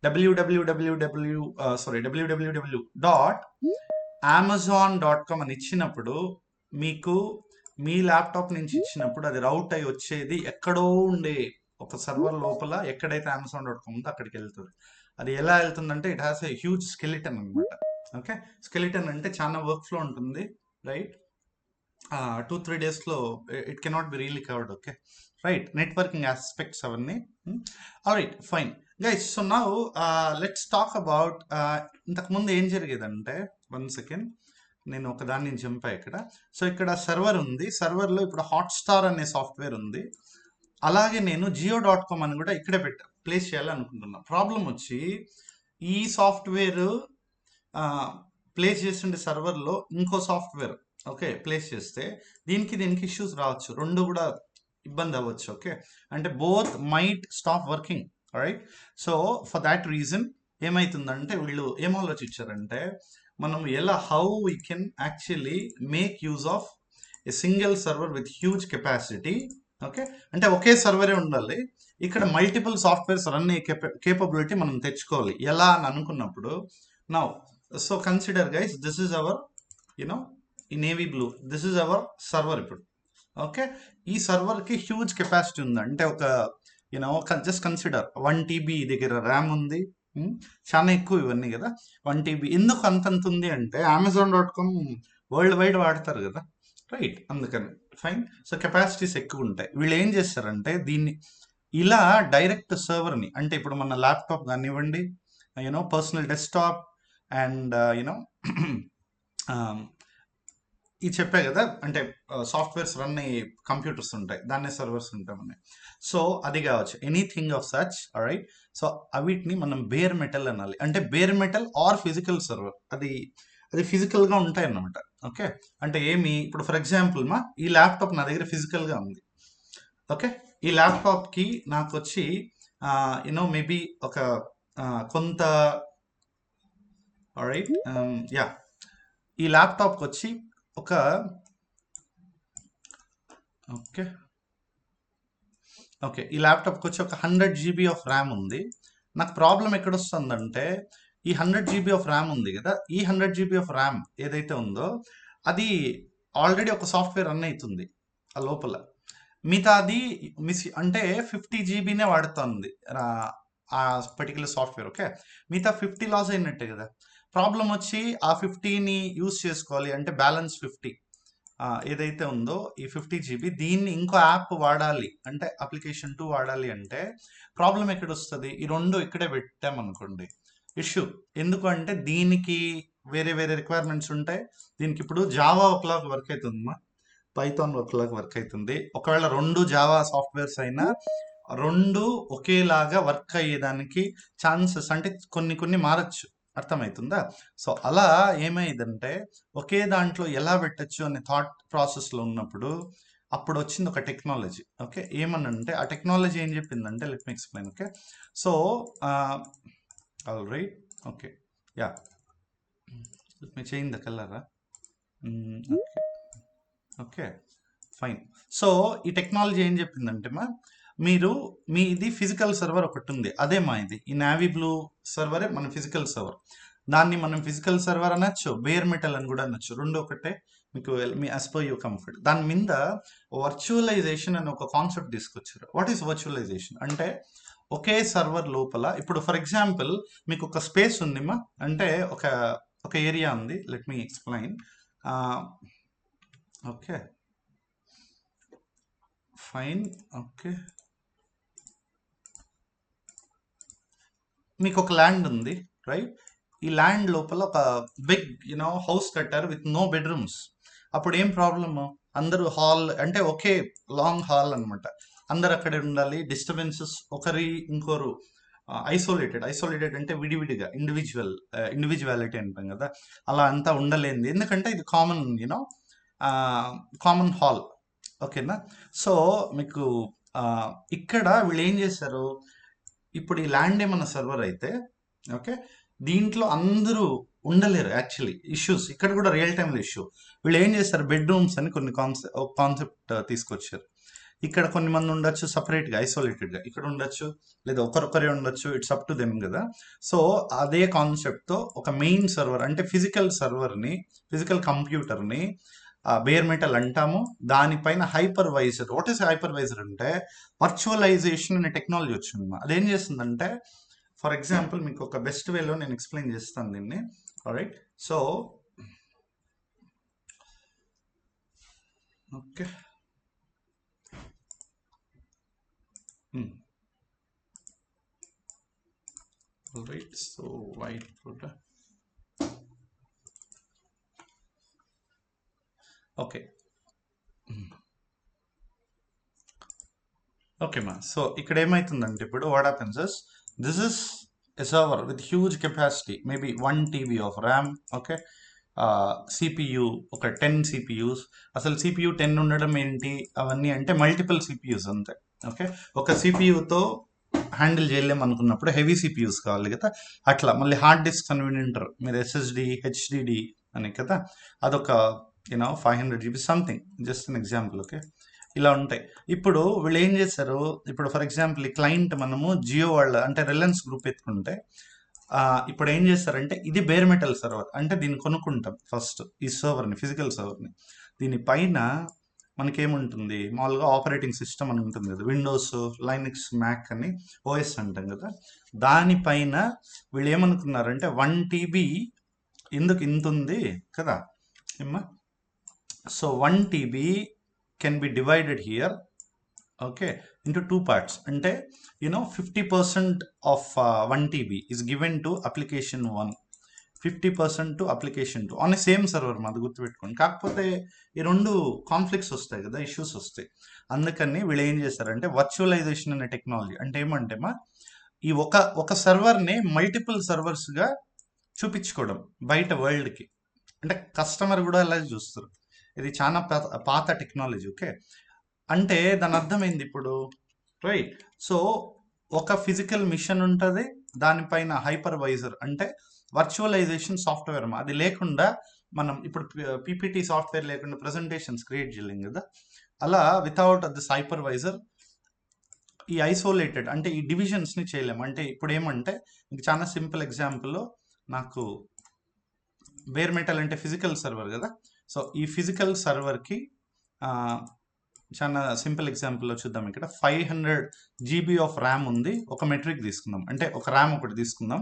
www.amazon.com అని ఇచ్చినప్పుడు మీకు మీ ల్యాప్టాప్ నుంచి ఇచ్చినప్పుడు అది రౌట్ అయి వచ్చేది ఎక్కడో ఉండే ఒక సర్వర్ లోపల, ఎక్కడైతే Amazon.com ఉందో అక్కడికి వెళ్తుంది. అది ఎలా వెళ్తుందంటే it has a huge skeleton అనమాట. ఓకే, స్కెలిటన్ అంటే చాలా వర్క్ ఫ్లో ఉంటుంది రైట్. 2-3 daysలో it cannot be really covered. Okay right, networking aspects అవన్నీ. Alright fine guys, so now let's talk about ఇంతకుముందు ఏం జరిగేదంటే, 1 second నేను ఒకదాన్ని చంపా ఇక్కడ. సో ఇక్కడ సర్వర్ ఉంది, సర్వర్లో ఇప్పుడు హాట్స్టార్ అనే సాఫ్ట్వేర్ ఉంది. అలాగే నేను జియో.com అని కూడా ఇక్కడే ప్లేస్ చేయాలనుకుంటున్నా. ప్రాబ్లం వచ్చి ఈ సాఫ్ట్వేర్ ప్లేస్ చేస్తుండే సర్వర్లో ఇంకో సాఫ్ట్వేర్ ఓకే ప్లేస్ చేస్తే దీనికి ఇష్యూస్ రావచ్చు, రెండు కూడా ఇబ్బంది అవ్వచ్చు. ఓకే, అంటే both might stop working right. So for that reason ఏమవుతుందంటే వీళ్ళు ఏం ఆలోచించారంటే మనం how we can actually make use of a single server with huge capacity. Okay, అంటే ఒకే సర్వరే ఉండాలి, ఇక్కడ మల్టిపుల్ సాఫ్ట్వేర్స్ రన్ అయ్యే కేపబిలిటీ మనం తెచ్చుకోవాలి. ఎలా అని అనుకున్నప్పుడు now so consider guys, this is our ఈ navy blue, this is our server ఇప్పుడు. ఓకే, ఈ సర్వర్కి హ్యూజ్ కెపాసిటీ ఉంది, అంటే ఒక జస్ట్ కన్సిడర్ 1 TB దగ్గర ర్యామ్ ఉంది, చాలా ఎక్కువ ఇవన్నీ కదా. 1 TB ఎందుకు అంతంత ఉంది అంటే Amazon.com వరల్డ్ వైడ్ వాడతారు కదా రైట్, అందుకని ఫైన్. సో కెపాసిటీస్ ఎక్కువ ఉంటాయి. వీళ్ళు ఏం చేస్తారంటే దీన్ని ఇలా డైరెక్ట్ సర్వర్ని, అంటే ఇప్పుడు మన ల్యాప్టాప్ కానివ్వండి, పర్సనల్ డెస్క్టాప్ అండ్ ఇది చెప్పే కదా, అంటే సాఫ్ట్వేర్స్ రన్ అయ్యే కంప్యూటర్స్ ఉంటాయి, దాన్నే సర్వర్స్ ఉంటామని. సో అది కావచ్చు anything of such right. So వీటిని మనం బేర్ మెటల్ అనాలి, అంటే bare metal are physical server, అది ఫిజికల్గా ఉంటాయి అన్నమాట. ఓకే, అంటే ఇప్పుడు ఫర్ ఎగ్జాంపుల్ ఈ ల్యాప్టాప్ నా దగ్గర ఫిజికల్గా ఉంది. ఓకే, ఈ ల్యాప్టాప్కి నాకు వచ్చి మేబీ ఒక కొంత రైట్ ఈ ల్యాప్టాప్కి వచ్చి ఒక ఈ ల్యాప్టాప్కి వచ్చి ఒక 100 GB ఆఫ్ ర్యామ్ ఉంది. నాకు ప్రాబ్లం ఎక్కడొస్తుందంటే ఈ 100 GB ఆఫ్ ర్యామ్ ఉంది కదా, ఈ 100 GB ఆఫ్ ర్యామ్ ఏదైతే ఉందో అది ఆల్రెడీ ఒక సాఫ్ట్వేర్ రన్ అవుతుంది ఆ లోపల, మిగతాది అంటే 50 GBనే వాడుతుంది ఆ పర్టికులర్ సాఫ్ట్వేర్. ఓకే, మిగతా 50 లాస్ అయినట్టే కదా. ప్రాబ్లం వచ్చి ఆ 50ని యూజ్ చేసుకోవాలి అంటే బ్యాలెన్స్ 50 ఏదైతే ఉందో ఈ 50 GB దీన్ని ఇంకో యాప్ వాడాలి అంటే అప్లికేషన్ 2 వాడాలి అంటే ప్రాబ్లం ఎక్కడ వస్తుంది, ఈ రెండు ఇక్కడే పెట్టామనుకోండి ఇష్యూ. ఎందుకంటే దీనికి వేరే రిక్వైర్మెంట్స్ ఉంటాయి, దీనికి ఇప్పుడు జావా ఒకలాగా వర్క్ అవుతుందమ్మా, పైథాన్ ఒకలాగా వర్క్ అవుతుంది. ఒకవేళ 2 జావా సాఫ్ట్వేర్స్ అయినా 2 ఒకేలాగా వర్క్ అయ్యేదానికి ఛాన్సెస్ అంటే కొన్ని మారచ్చు, అర్థమవుతుందా. సో అలా ఏమైందంటే ఒకే దాంట్లో ఎలా పెట్టచ్చు అనే థాట్ ప్రాసెస్లో ఉన్నప్పుడు అప్పుడు వచ్చింది ఒక టెక్నాలజీ. ఓకే, ఏమనంటే ఆ టెక్నాలజీ ఏం చెప్పిందంటే let me explain. Okay, so all right. Okay, yeah, let me change the colour. Okay, okay, fine. So ఈ టెక్నాలజీ ఏం చెప్పిందంటే మీది ఫిజికల్ సర్వర్ ఒకటి ఉంది, అదే ఇది ఈ నావీ బ్లూ సర్వరే మన ఫిజికల్ సర్వర్. దాన్ని మనం ఫిజికల్ సర్వర్ అనొచ్చు, బేర్ మెటల్ అని కూడా అనొచ్చు, రెండు ఒకటే, మీకు me as per your comfort. దాని మీద వర్చువలైజేషన్ అని ఒక కాన్సెప్ట్ తీసుకొచ్చారు. వాట్ ఈస్ వర్చువలైజేషన్ అంటే ఒకే సర్వర్ లోపల, ఇప్పుడు ఫర్ ఎగ్జాంపుల్ మీకు ఒక స్పేస్ ఉంది అంటే ఒక ఏరియా ఉంది. Let me explain. Okay, fine. Okay, మీకు ఒక ల్యాండ్ ఉంది, రైట్? ఈ ల్యాండ్ లోపల ఒక బిగ్ హౌస్ కట్టారు విత్ నో బెడ్రూమ్స్. అప్పుడు ఏం ప్రాబ్లమ్? అందరూ హాల్ అంటే ఒకే లాంగ్ హాల్ అనమాట, అందరు అక్కడే ఉండాలి. డిస్టర్బెన్సెస్ ఇంకోరు ఐసోలేటెడ్ అంటే విడివిడిగా, ఇండివిజువాలిటీ అంటాం కదా, అలా అంతా ఉండలేంది. ఎందుకంటే ఇది కామన్ హాల్. ఓకేనా? సో మీకు ఇక్కడ వీళ్ళు ఏం చేశారు, ఇప్పుడు ఈ ల్యాండ్ ఏమన్నా సర్వర్ అయితే ఓకే, దీంట్లో అందరూ ఉండలేరు. యాక్చువల్లీ ఇష్యూస్ ఇక్కడ కూడా రియల్ టైంలో ఇష్యూ. వీళ్ళు ఏం చేస్తారు, బెడ్రూమ్స్ అని కొన్ని కాన్సెప్ట్ తీసుకొచ్చారు. ఇక్కడ కొన్ని మంది ఉండొచ్చు సపరేట్గా, ఐసోలేటెడ్గా, ఇక్కడ ఉండొచ్చు, లేదా ఒకరొకరే ఉండొచ్చు, ఇట్స్ అప్ టు దెమ్ కదా. సో అదే కాన్సెప్ట్తో ఒక మెయిన్ సర్వర్ అంటే ఫిజికల్ కంప్యూటర్ని బేర్ మెటల్ అంటాము. దానిపైన హైపర్వైజర్. వాట్ ఈస్ హైపర్వైజర్ అంటే వర్చువలైజేషన్ అనే టెక్నాలజీ వచ్చింది. అదేం చేస్తుందంటే, ఫర్ ఎగ్జాంపుల్ మీకు ఒక బెస్ట్ వేలో నేను ఎక్స్ప్లెయిన్ చేస్తాను దీన్ని. Right, so okay, right, so white photo. Okay, okay so ఇక్కడ ఏమవుతుందంటే, ఇప్పుడు what happens is this is a server with huge capacity, maybe 1 TB of RAM. Okay, CPU ఒక 10 CPUs. అసలు CPU 10 ఉండడం ఏంటి అవన్నీ అంటే మల్టిపుల్ CPUs అంతే. ఓకే, ఒక CPUతో హ్యాండిల్ చేయలేము అనుకున్నప్పుడు హెవీ CPUs కావాలి కదా. అట్లా మళ్ళీ హార్డ్ డిస్క్ అని వింటారు మీరు, SSD HDD అని కదా, అదొక 500 GB something, just an example. Okay, ఇలా ఉంటాయి. ఇప్పుడు వీళ్ళు ఏం చేశారు, ఇప్పుడు ఫర్ ఎగ్జాంపుల్ ఈ క్లయింట్ మనము జియో వాళ్ళ అంటే రిలయన్స్ గ్రూప్ ఎత్తుకుంటే, ఇప్పుడు ఏం చేస్తారంటే ఇది బేర్ మెటల్ సర్వర్ అంటే దీన్ని కొనుక్కుంటాం ఫస్ట్, ఈ సర్వర్ని, ఫిజికల్ సర్వర్ని. దీనిపైన మనకేముంటుంది, మామూలుగా ఆపరేటింగ్ సిస్టమ్ అని ఉంటుంది కదా, విండోస్, లైనక్స్, మ్యాక్ అని OS అంటాం కదా. దానిపైన వీళ్ళు ఏమనుకున్నారంటే 1 TB ఎందుకు ఇంత ఉంది కదా ఏమ్మా, so 1 TB can be divided here okay into 2 parts. అంటే 50% of 1 TB is given to application 1, 50% to application 2 on a same server. అది గుర్తుపెట్టుకోండి. కాకపోతే ఈ రెండు కాన్ఫ్లిక్ట్స్ వస్తాయి కదా, ఇష్యూస్ వస్తాయి. అందుకని వీళ్ళు ఏం చేస్తారంటే వర్చువలైజేషన్ అనే టెక్నాలజీ అంటే ఏమంటే ఈ ఒక సర్వర్ని మల్టిపుల్ సర్వర్స్గా చూపించుకోవడం బయట వరల్డ్కి. అంటే కస్టమర్ కూడా అలా చూస్తారు. ఇది చాలా పాత టెక్నాలజీ. ఓకే, అంటే దాని అర్థమైంది ఇప్పుడు, రైట్? సో ఒక ఫిజికల్ మిషన్ ఉంటుంది, దానిపైన హైపర్వైజర్ అంటే వర్చువలైజేషన్ సాఫ్ట్వేర్. అది లేకుండా మనం ఇప్పుడు PPT సాఫ్ట్వేర్ లేకుండా ప్రజెంటేషన్స్ క్రియేట్ చేయలేం కదా. అలా వితౌట్ దిస్ హైపర్వైజర్ ఈ ఐసోలేటెడ్ అంటే ఈ డివిజన్స్ని చేయలేము. అంటే ఇప్పుడు ఏమంటే మీకు చాలా సింపుల్ ఎగ్జాంపుల్, నాకు బేర్ మెటల్ అంటే ఫిజికల్ సర్వర్ కదా. సో ఈ ఫిజికల్ సర్వర్కి చాలా సింపుల్ ఎగ్జాంపుల్లో చూద్దాం. ఇక్కడ 500 GB ఆఫ్ ర్యామ్ ఉంది. ఒక మెట్రిక్ తీసుకుందాం, అంటే ఒక ర్యామ్ ఒకటి తీసుకుందాం.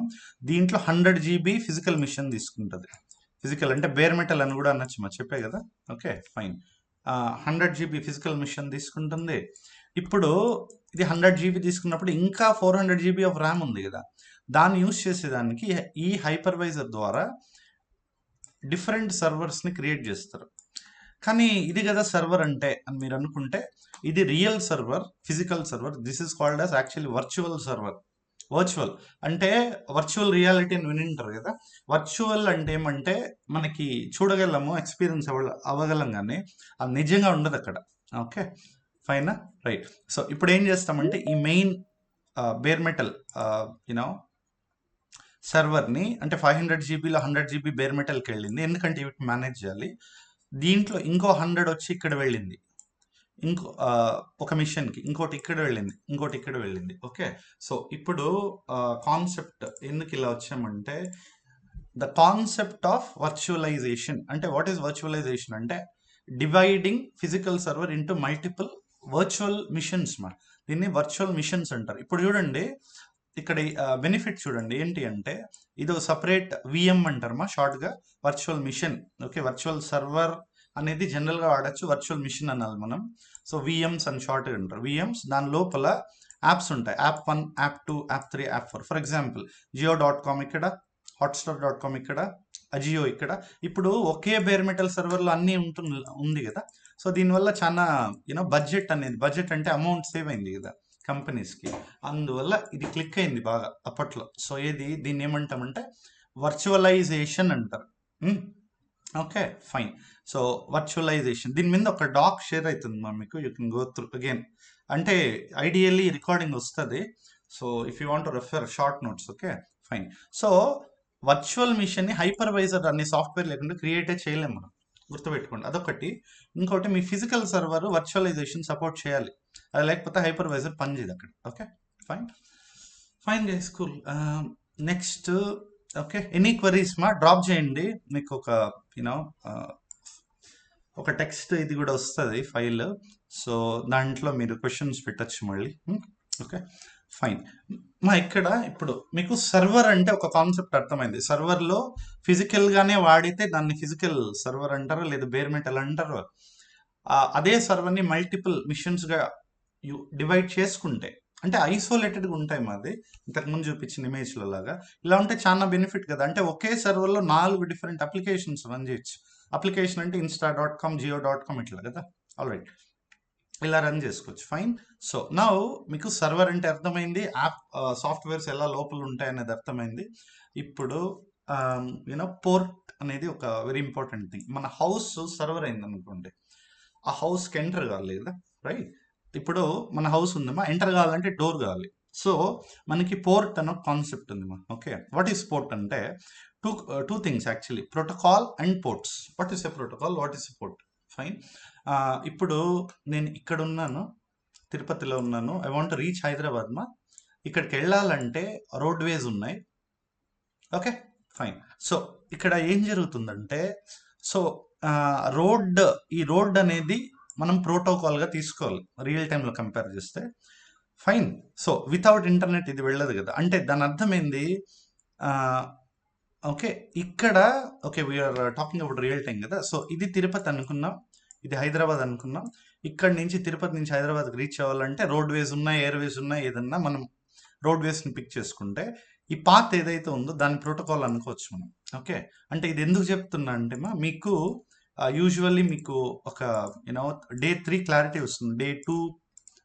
దీంట్లో 100 GB ఫిజికల్ మిషన్ తీసుకుంటుంది. ఫిజికల్ అంటే బేర్ మెటల్ అని కూడా అనొచ్చు, చెప్పే కదా. Okay, fine. 100 GB physical machine తీసుకుంటుంది. ఇప్పుడు ఇది 100 GB తీసుకున్నప్పుడు ఇంకా 400 GB ఆఫ్ ర్యామ్ ఉంది కదా. దాన్ని యూజ్ చేసేదానికి ఈ హైపర్వైజర్ ద్వారా డిఫరెంట్ సర్వర్స్ని క్రియేట్ చేస్తారు. కానీ ఇది కదా సర్వర్ అంటే అని మీరు అనుకుంటే, ఇది real server, physical server. This is called as actually virtual server. Virtual అంటే వర్చువల్ రియాలిటీ అని వినింటారు కదా. వర్చువల్ అంటే ఏమంటే మనకి చూడగలము, ఎక్స్పీరియన్స్ అవ్వగలం, కానీ అది నిజంగా ఉండదు అక్కడ. Okay fine right. సో ఇప్పుడు ఏం చేస్తామంటే ఈ మెయిన్ బేర్ మెటల్ యూనో సర్వర్ని అంటే 500 జీబీలో 100 జీబీ బేర్ మెటల్కి వెళ్ళింది, ఎందుకంటే వీటిని మేనేజ్ చేయాలి. దీంట్లో ఇంకో 100 వచ్చి ఇక్కడ వెళ్ళింది, ఇంకో ఒక మిషన్కి, ఇంకోటి ఇక్కడ వెళ్ళింది, ఇంకోటి ఇక్కడ వెళ్ళింది. ఓకే సో ఇప్పుడు కాన్సెప్ట్ ఎందుకు ఇలా వచ్చామంటే ద కాన్సెప్ట్ ఆఫ్ వర్చువలైజేషన్. అంటే వాట్ ఈస్ వర్చువలైజేషన్ అంటే dividing physical server into multiple virtual machines మా. దీన్ని వర్చువల్ మిషన్స్ అంటారు. ఇప్పుడు చూడండి ఇక్కడ బెనిఫిట్ చూడండి ఏంటి అంటే ఇది సపరేట్ విఎం అంటారు మా షార్ట్గా, virtual machine. Okay virtual server అనేది జనరల్గా వాడచ్చు, వర్చువల్ మిషన్ అనాలి మనం. సో విఎమ్స్ అని షార్ట్గా అంటారు. విఎమ్స్ దాని లోపల యాప్స్ ఉంటాయి, app 1, app 2, app 3, app 4. For example జియో.com ఇక్కడ, హాట్స్టార్.com ఇక్కడ, అజియో ఇక్కడ. ఇప్పుడు ఒకే బేర్ మెటల్ సర్వర్లో అన్నీ ఉంది కదా. సో దీనివల్ల చాలా బడ్జెట్ అంటే అమౌంట్ సేవ్ అయింది కదా కంపెనీస్కి. అందువల్ల ఇది క్లిక్ అయింది బాగా అప్పట్లో. సో దీన్ని ఏమంటామంటే వర్చువలైజేషన్ అంటారు. Okay fine. సో వర్చువలైజేషన్ దీని మీద ఒక డాక్ షేర్ అవుతుంది మా మీకు, you can go through again. అంటే ఐడియల్లీ రికార్డింగ్ వస్తుంది. So if you want to refer short notes. Okay fine. So virtual మిషన్ని హైపర్వైజర్ అనే సాఫ్ట్వేర్ లేకుండా క్రియేటే చేయలేము మనం, గుర్తుపెట్టుకోండి అదొకటి. ఇంకోటి మీ ఫిజికల్ సర్వర్ వర్చువలైజేషన్ సపోర్ట్ చేయాలి, అది లేకపోతే హైపర్వైజర్ పనిచేయదు అక్కడ. Okay fine fine guys cool. Next okay any queries మా డ్రాప్ చేయండి, మీకు ఒక టెక్స్ట్ ఇది కూడా వస్తుంది ఫైల్. సో దాంట్లో మీరు క్వశ్చన్స్ పెట్టచ్చు మళ్ళీ. ఓకే ఫైన్ మా. ఇక్కడ ఇప్పుడు మీకు సర్వర్ అంటే ఒక కాన్సెప్ట్ అర్థమైంది. సర్వర్లో ఫిజికల్గానే వాడితే దాన్ని ఫిజికల్ సర్వర్ అంటారు, లేదా బేర్ మెటల్ అంటారు. అదే సర్వర్ని మల్టిపుల్ మిషన్స్గా డివైడ్ చేసుకుంటే అంటే ఐసోలేటెడ్గా ఉంటాయి మాది, ఇంతకుముందు చూపించిన ఇమేజ్లో లాగా. ఇలా ఉంటే చాలా బెనిఫిట్ కదా. అంటే ఒకే సర్వర్లో 4 డిఫరెంట్ అప్లికేషన్స్ రన్ చేయొచ్చు. అప్లికేషన్ అంటే Insta.com, Jio.com ఇట్లా కదా. ఆల్ రైట్, ఇలా రన్ చేసుకోవచ్చు. ఫైన్. సో నౌ మీకు సర్వర్ అంటే అర్థమైంది, యాప్ సాఫ్ట్వేర్స్ ఎలా లోపల ఉంటాయి అనేది అర్థమైంది. ఇప్పుడు పోర్ట్ అనేది ఒక వెరీ ఇంపార్టెంట్ థింగ్. మన హౌస్ సర్వర్ అయింది అనుకోండి, ఆ హౌస్కి ఎంటర్ కావాలి కదా, రైట్. ఇప్పుడు మన హౌస్ ఉందమ్మా, ఎంటర్ కావాలంటే డోర్ కావాలి. సో మనకి పోర్ట్ అన్న కాన్సెప్ట్ ఉందమ్మా. ఓకే వాట్ ఈస్ పోర్ట్ అంటే two things actually, protocol and ports. What is a protocol, what is a port. Fine. ఇప్పుడు నేను ఇక్కడ ఉన్నాను, తిరుపతిలో ఉన్నాను, ఐ వాంట్ రీచ్ హైదరాబాద్ మా. ఇక్కడికి వెళ్ళాలంటే రోడ్ వేస్ ఉన్నాయి. Okay fine. సో ఇక్కడ ఏం జరుగుతుందంటే సో ఈ రోడ్ అనేది మనం ప్రోటోకాల్గా తీసుకోవాలి రియల్ టైంలో కంపేర్ చేస్తే. ఫైన్. సో వితౌట్ ఇంటర్నెట్ ఇది వెళ్ళదు కదా. అంటే దాని అర్థం ఏంది, ఓకే ఇక్కడ okay we're talking about real time కదా. సో ఇది తిరుపతి అనుకున్నాం, ఇది హైదరాబాద్ అనుకున్నాం. ఇక్కడ నుంచి తిరుపతి నుంచి హైదరాబాద్కి రీచ్ అవ్వాలంటే రోడ్ వేస్ ఉన్నాయి, ఎయిర్ వేస్ ఉన్నాయి, ఏదన్నా మనం రోడ్ వేస్ని పిక్ చేసుకుంటే ఈ పాత్ ఏదైతే ఉందో దాని ప్రోటోకాల్ అనుకోవచ్చు మనం. ఓకే అంటే ఇది ఎందుకు చెప్తున్నా అంటే మీకు యూజువల్లీ మీకు ఒక డే 3 క్లారిటీ వస్తుంది, డే 2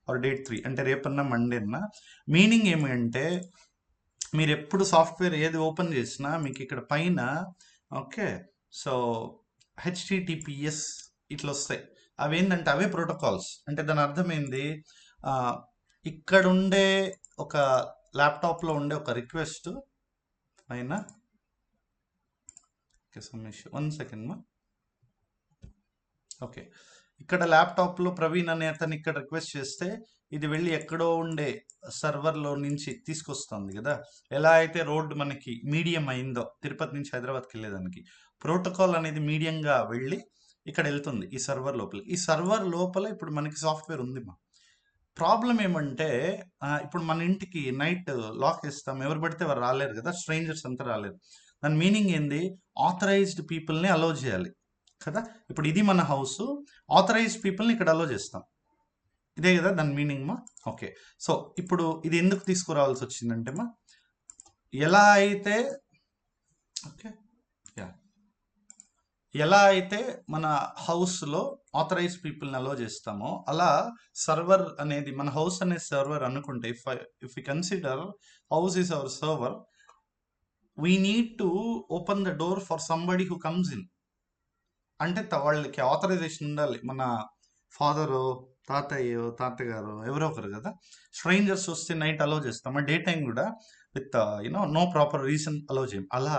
ఆర్ డే 3 అంటే రేపన్నా మండే అన్నా. మీనింగ్ ఏమంటే మీరు ఎప్పుడు సాఫ్ట్వేర్ ఏది ఓపెన్ చేసినా మీకు ఇక్కడ పైన ఓకే సో HTTPS ఇట్లా వస్తాయి. అవి ఏంటంటే అవే ప్రోటోకాల్స్. అంటే దాని అర్థమైంది, ఇక్కడ ఉండే ఒక ల్యాప్టాప్లో ఉండే ఒక రిక్వెస్ట్ పైన 1 సెకండ్ మా. ఓకే ఇక్కడ ల్యాప్టాప్లో ప్రవీణ్ అనే అతను ఇక్కడ రిక్వెస్ట్ చేస్తే ఇది వెళ్ళి ఎక్కడో ఉండే సర్వర్లో నుంచి తీసుకొస్తుంది కదా. ఎలా అయితే రోడ్ మనకి మీడియం అయిందో తిరుపతి నుంచి హైదరాబాద్కి వెళ్ళేదానికి, ప్రోటోకాల్ అనేది మీడియంగా వెళ్ళి ఇక్కడ వెళ్తుంది ఈ సర్వర్ లోపల. ఈ సర్వర్ లోపల ఇప్పుడు మనకి సాఫ్ట్వేర్ ఉంది మా. ప్రాబ్లం ఏమంటే ఇప్పుడు మన ఇంటికి నైట్ లాక్ వేస్తాం, ఎవరు పడితే వారు రాలేరు కదా, స్ట్రేంజర్స్ అంతా రాలేరు. దాని మీనింగ్ ఏంది, ఆథరైజ్డ్ పీపుల్ని అలో చేయాలి కదా. ఇప్పుడు ఇది మన హౌస్, ఆథరైజ్డ్ పీపుల్ని ఇక్కడ అలో చేస్తాం, ఇదే కదా దాని మీనింగ్ మా. ఓకే సో ఇప్పుడు ఇది ఎందుకు తీసుకురావాల్సి వచ్చిందంటే మా, ఎలా అయితే ఓకే ఎలా అయితే మన హౌస్లో ఆథరైజ్ పీపుల్ని అలో చేస్తామో అలా సర్వర్ అనేది మన హౌస్ అనే సర్వర్ అనుకుంటే, if you consider house is our server, we need to open the door for somebody who comes in. అంటే వాళ్ళకి ఆథరైజేషన్ ఉండాలి, మన ఫాదరు, తాతయ్యో, తాతగారు ఎవరో ఒకరు కదా. స్ట్రేంజర్స్ వస్తే నైట్ అలో చేస్తాం, డే టైం కూడా విత్ నో ప్రాపర్ రీజన్ అలో చేయం. అలా